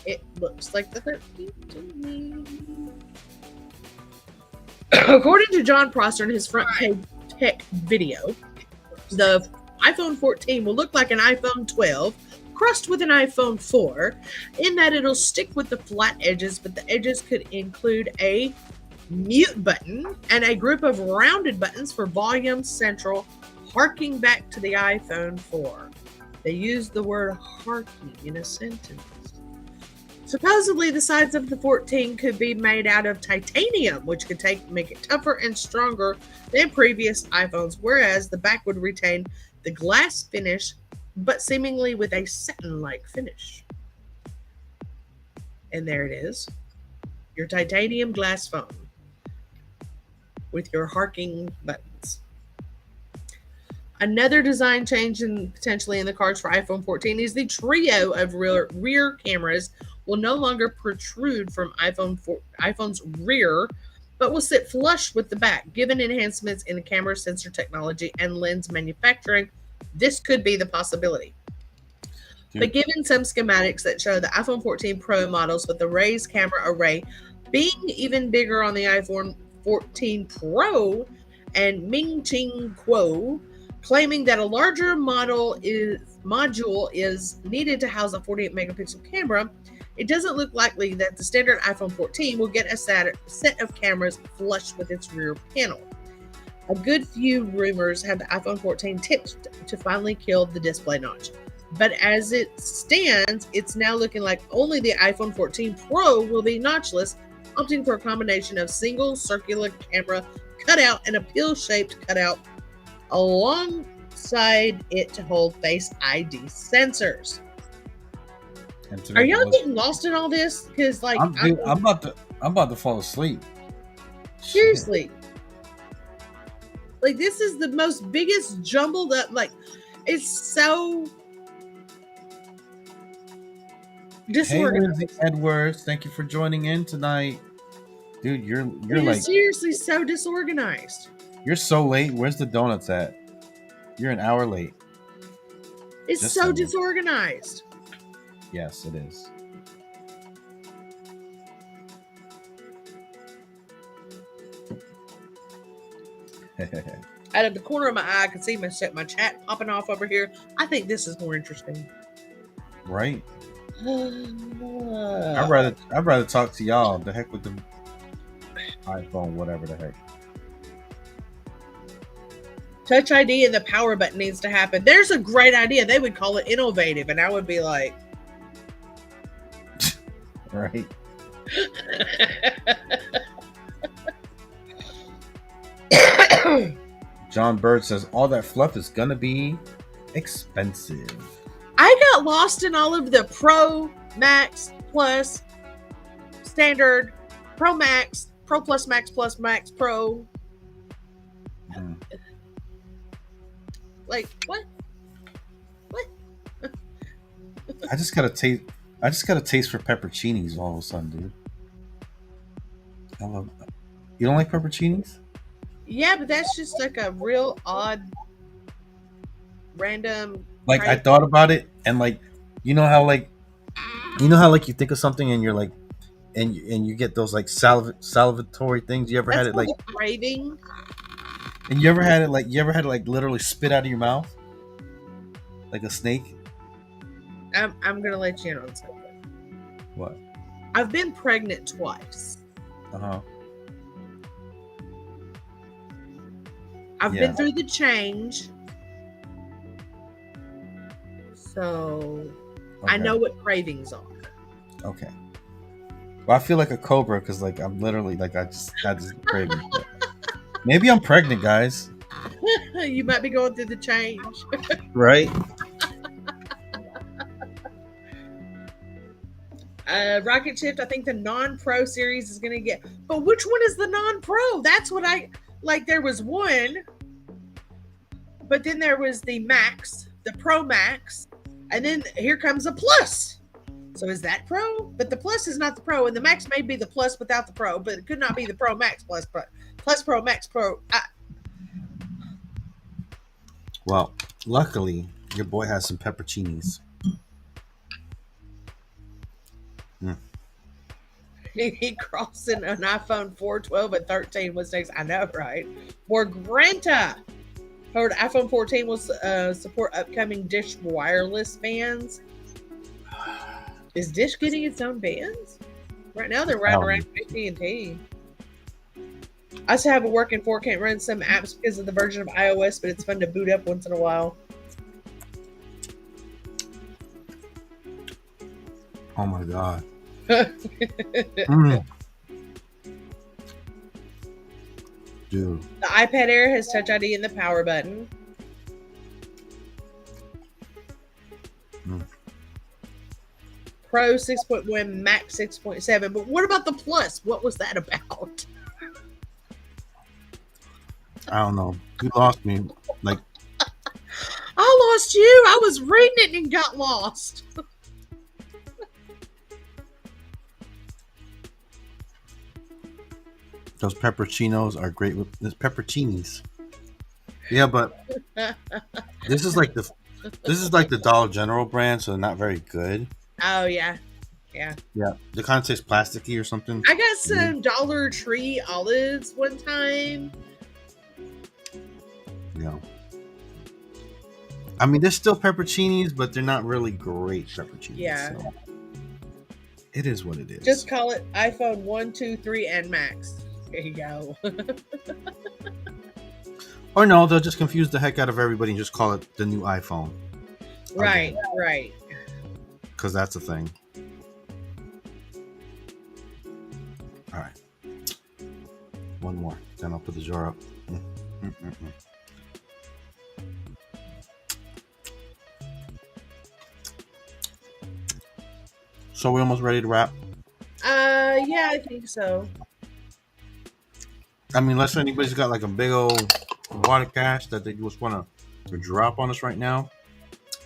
S1: It looks like the 13 to me. According to John Prosser in his front page tech video, the iPhone 14 will look like an iPhone 12 crossed with an iPhone 4, in that it'll stick with the flat edges, but the edges could include a mute button and a group of rounded buttons for volume central, harking back to the iPhone 4. They used the word harking in a sentence. Supposedly, the sides of the 14 could be made out of titanium, which could make it tougher and stronger than previous iPhones, whereas the back would retain the glass finish, but seemingly with a satin-like finish. And there it is, your titanium glass phone with your harking buttons. Another design change potentially in the cards for iPhone 14 is the trio of rear cameras will no longer protrude from iPhone's rear, but will sit flush with the back. Given enhancements in the camera sensor technology and lens manufacturing, this could be the possibility. But given some schematics that show the iPhone 14 Pro models with the raised camera array being even bigger on the iPhone 14 Pro, and Ming Ching Kuo claiming that a larger module is needed to house a 48 megapixel camera, it doesn't look likely that the standard iPhone 14 will get a set of cameras flush with its rear panel. A good few rumors have the iPhone 14 tipped to finally kill the display notch. But as it stands, it's now looking like only the iPhone 14 Pro will be notchless, opting for a combination of single circular camera cutout and a pill-shaped cutout alongside it to hold Face ID sensors. Are y'all getting lost in all this? Because
S2: I'm about to fall asleep.
S1: Seriously. Like, this is the most biggest jumbled up, it's so disorganized.
S2: Hey, Lindsay Edwards, thank you for joining in tonight. Dude, you're
S1: seriously so disorganized.
S2: You're so late. Where's the donuts at? You're an hour late.
S1: It's just so disorganized.
S2: Yes, it is.
S1: Out of the corner of my eye, I can see my chat popping off over here. I think this is more interesting.
S2: Right. I'd rather talk to y'all. The heck with the iPhone, whatever the heck.
S1: Touch ID and the power button needs to happen. There's a great idea. They would call it innovative, and I would be like,
S2: right. John Bird says all that fluff is gonna be expensive.
S1: I got lost in all of the Pro, Max, Plus, Standard, Pro Max, Pro Plus Max, Plus Max, Pro. Like, what?
S2: I just got a taste for pepperoncinis all of a sudden, dude. I love. You don't like pepperoncinis?
S1: Yeah, but that's just like a real odd, random
S2: Like I
S1: crazy.
S2: thought about it, and like, you know how like, you know how like you think of something and you're like, and you get those like salivatory things. You ever had
S1: That's
S2: it
S1: called
S2: like,
S1: a craving.
S2: and you ever had it like, you ever had it like literally spit out of your mouth like a snake?
S1: I'm gonna let you in on something.
S2: What?
S1: I've been pregnant twice.
S2: Uh huh.
S1: I've been
S2: Yeah.
S1: through the change, so I
S2: Okay.
S1: know what cravings are.
S2: Okay. Well, I feel like a cobra because like I'm literally like I just had this craving. But maybe I'm pregnant, guys.
S1: You might be going through the change.
S2: Right?
S1: Rocket Shift, I think the non-pro series is gonna get, but which one is the non-pro? That's what I like. There was one, but then there was the Max, the Pro Max, and then here comes a Plus. So is that Pro? But the Plus is not the Pro, and the Max may be the Plus without the Pro, but it could not be the Pro Max Plus Pro, Plus Pro Max Pro.
S2: Well, luckily your boy has some pepperoncinis. Mm.
S1: He crossing an iPhone 4, 12, and 13 was next. I know, right? More Granta. Heard iPhone 14 will support upcoming Dish wireless bands. Is Dish getting its own bands? Right now they're riding around AT&T. I still have a working 4, can't run some apps because of the version of iOS, but it's fun to boot up once in a while.
S2: Oh my god. Mm. Dude.
S1: The iPad Air has Touch ID in the power button.
S2: Mm.
S1: Pro 6.1, Max 6.7. But what about the Plus? What was that about?
S2: I don't know. You lost me. Like,
S1: I lost you. I was reading it and got lost.
S2: those pepperoncinos are great with this pepperoncinis. Yeah, but this is like the Dollar General brand, so not very good.
S1: Oh, yeah. Yeah.
S2: Yeah, the kind of tastes plasticky or something.
S1: I got some Dollar Tree olives one time.
S2: Yeah. I mean, they're still pepperoncinis, but they're not really great pepperoncinis.
S1: Yeah.
S2: So it is what it is.
S1: Just call it iPhone 1, 2, 3, and Max. There you go.
S2: Or no, they'll just confuse the heck out of everybody and just call it the new iPhone.
S1: Right, right.
S2: Because that's a thing. All right. One more. Then I'll put the jar up. So we're almost ready to wrap?
S1: Yeah, I think so.
S2: I mean, unless anybody's got like a big old water cache that they just want to drop on us right now.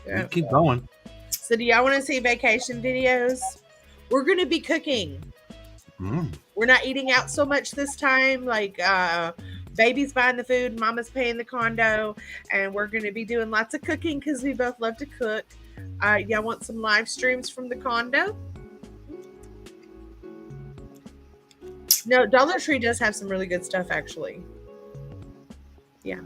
S2: Yeah. Keep going.
S1: So do y'all want to see vacation videos? We're going to be cooking. We're not eating out so much this time. Like, baby's buying the food, mama's paying the condo, and we're going to be doing lots of cooking because we both love to cook. Y'all want some live streams from the condo? No, Dollar Tree does have some really good stuff, actually. Yeah,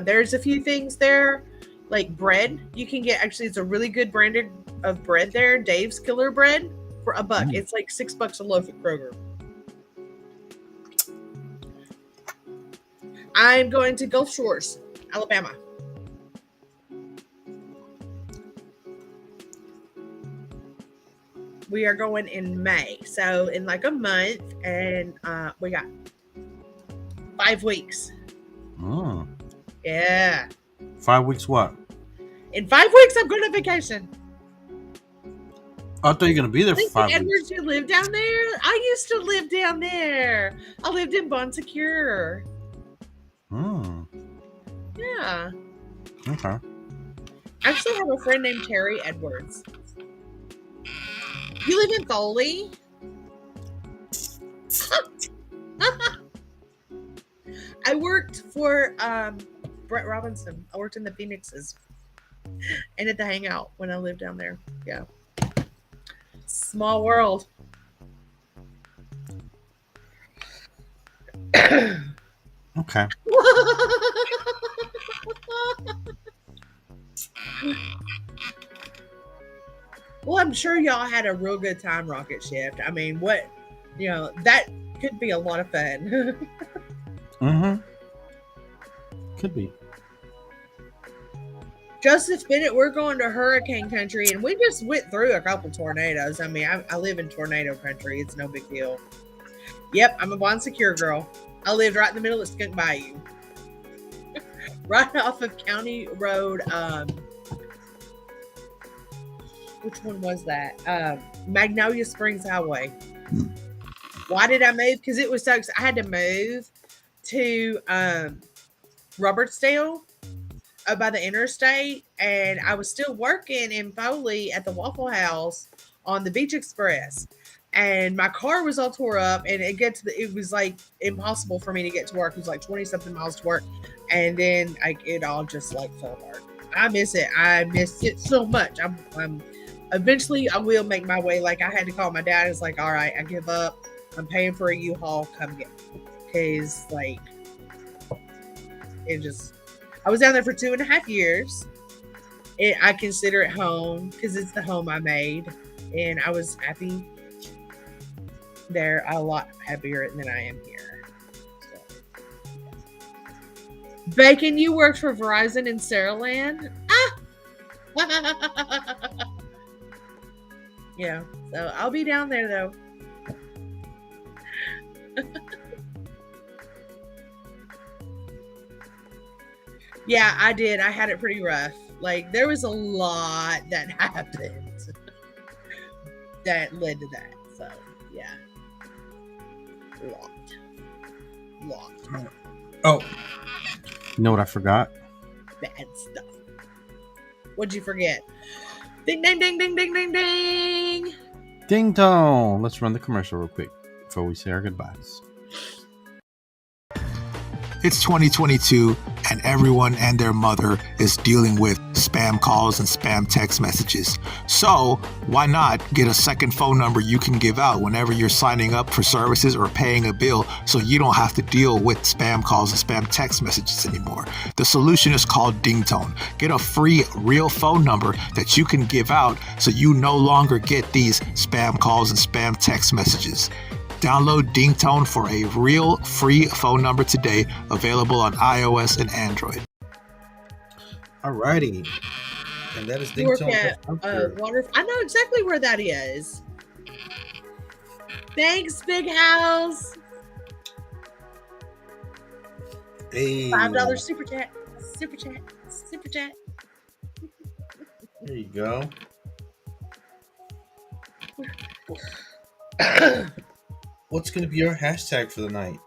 S1: there's a few things there, like bread. You can get, actually, it's a really good branded of bread there, Dave's Killer Bread, for $1. It's like $6 a loaf at Kroger. I'm going to Gulf Shores, Alabama. We are going in May, so in like a month, and we got 5 weeks.
S2: Oh.
S1: Yeah.
S2: 5 weeks what?
S1: In 5 weeks, I'm going on vacation.
S2: I thought you were going to be there for 5 weeks.
S1: Edwards, you live down there? I used to live down there. I lived in Bon Secure. Yeah.
S2: Okay.
S1: I actually have a friend named Terry Edwards. You live in Foley? I worked for Brett Robinson. I worked in the Phoenixes and at the Hangout when I lived down there. Yeah. Small world.
S2: Okay.
S1: Well, I'm sure y'all had a real good time rocket shift. I mean, that could be a lot of fun.
S2: Mm-hmm. Could be.
S1: Joseph Bennett, we're going to hurricane country, and we just went through a couple tornadoes. I mean, I live in tornado country. It's no big deal. Yep, I'm a Bond Secure girl. I lived right in the middle of Skunk Bayou. Right off of County Road. Which one was that? Magnolia Springs Highway. Why did I move? Because it was so. I had to move to Robertsdale by the interstate, and I was still working in Foley at the Waffle House on the Beach Express. And my car was all tore up, and it was like impossible for me to get to work. It was like 20 something miles to work, and then it all just like fell apart. I miss it. I miss it so much. I'm eventually I will make my way. Like I had to call my dad. It's like, all right, I give up. I'm paying for a U-Haul. Come get me. Because like it just. I was down there for 2.5 years. I consider it home because it's the home I made, and I was happy there. A lot happier than I am here. So. Bacon, you worked for Verizon in Saraland? Ah! Yeah, so I'll be down there though. Yeah, I did. I had it pretty rough. Like there was a lot that happened that led to that. So yeah, lot.
S2: Oh, you know what I forgot?
S1: Bad stuff. What'd you forget? Ding, ding, ding, ding, ding, ding, ding.
S2: Ding dong. Let's run the commercial real quick before we say our goodbyes.
S3: It's 2022, and everyone and their mother is dealing with spam calls and spam text messages. So, why not get a second phone number you can give out whenever you're signing up for services or paying a bill so you don't have to deal with spam calls and spam text messages anymore? The solution is called Dingtone. Get a free real phone number that you can give out so you no longer get these spam calls and spam text messages. Download Dingtone for a real free phone number today, available on iOS and Android.
S2: Alrighty. And that is Dingtone.
S1: Water. I know exactly where that is. Thanks, Big House.
S2: Hey.
S1: $5 super chat. Super chat. Super chat.
S2: There you go. What's going to be our hashtag for the night?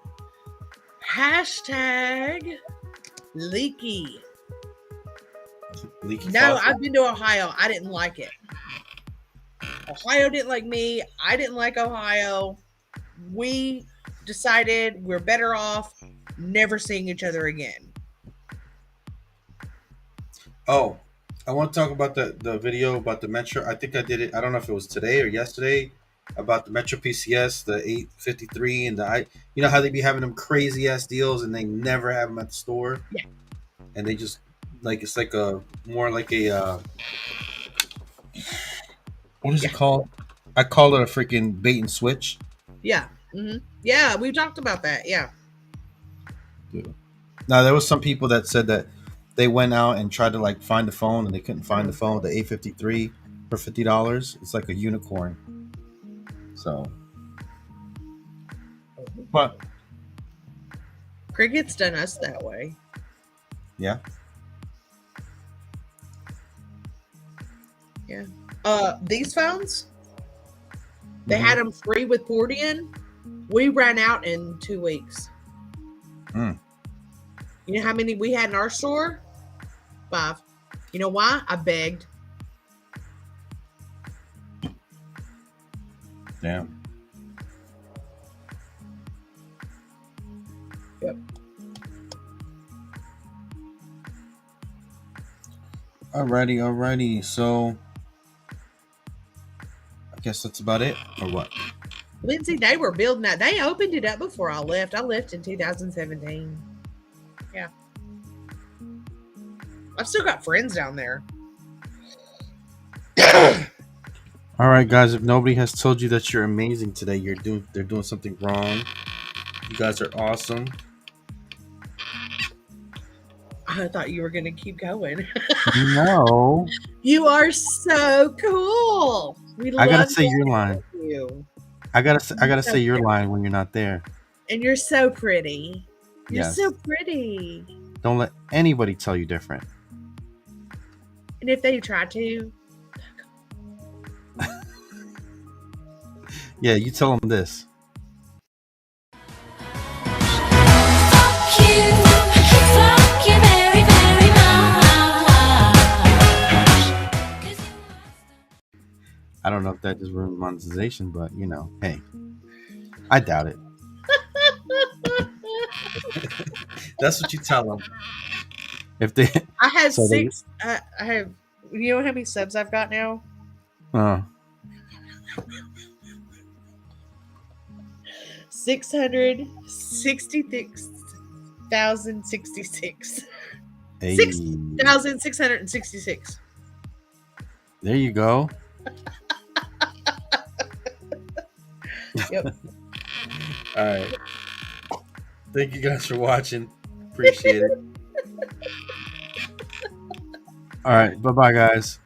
S1: Hashtag leaky.
S2: Leaky
S1: No,
S2: faucet?
S1: I've been to Ohio. I didn't like it. Ohio didn't like me. I didn't like Ohio. We decided we're better off never seeing each other again.
S2: Oh, I want to talk about the video about the Metro. I think I did it. I don't know if it was today or yesterday about the Metro PCS, the 853, and you know how they be having them crazy ass deals and they never have them at the store.
S1: Yeah.
S2: And they just it's like a more like a what is it called? I call it a freaking bait and switch.
S1: Yeah. Mm-hmm. Yeah, we talked about that. Yeah.
S2: Now there was some people that said that they went out and tried to like find the phone and they couldn't find the phone, the 853 for $50. It's like a unicorn. So, but
S1: Cricket's done us that way.
S2: Yeah.
S1: Yeah. These phones, they had them free with port in. We ran out in 2 weeks.
S2: Mm.
S1: You know how many we had in our store? 5. You know why? I begged.
S2: Damn.
S1: Yep.
S2: Alrighty. So I guess that's about it, or what?
S1: Lindsay, they were building that. They opened it up before I left. I left in 2017. Yeah. I've still got friends down there.
S2: All right, guys. If nobody has told you that you're amazing today, they're doing something wrong. You guys are awesome.
S1: I thought you were going to keep going.
S2: No.
S1: You are so cool. We
S2: I gotta
S1: love
S2: say your line.
S1: you.
S2: I gotta say your line when you're not there.
S1: And you're so pretty. You're
S2: Yes.
S1: so pretty.
S2: Don't let anybody tell you different.
S1: And if they try to,
S2: Yeah, you tell them this.
S4: Fuck you very, very much.
S2: I don't know if that just ruined monetization, but hey, I doubt it. That's what you tell them. If they,
S1: I have
S2: So they-
S1: six. I have. You know how many subs I've got now? 666,066.
S2: hey,
S1: 6,666.
S2: there you go.
S1: Yep.
S2: All right. Thank you guys for watching. Appreciate it. All right. Bye-bye, guys.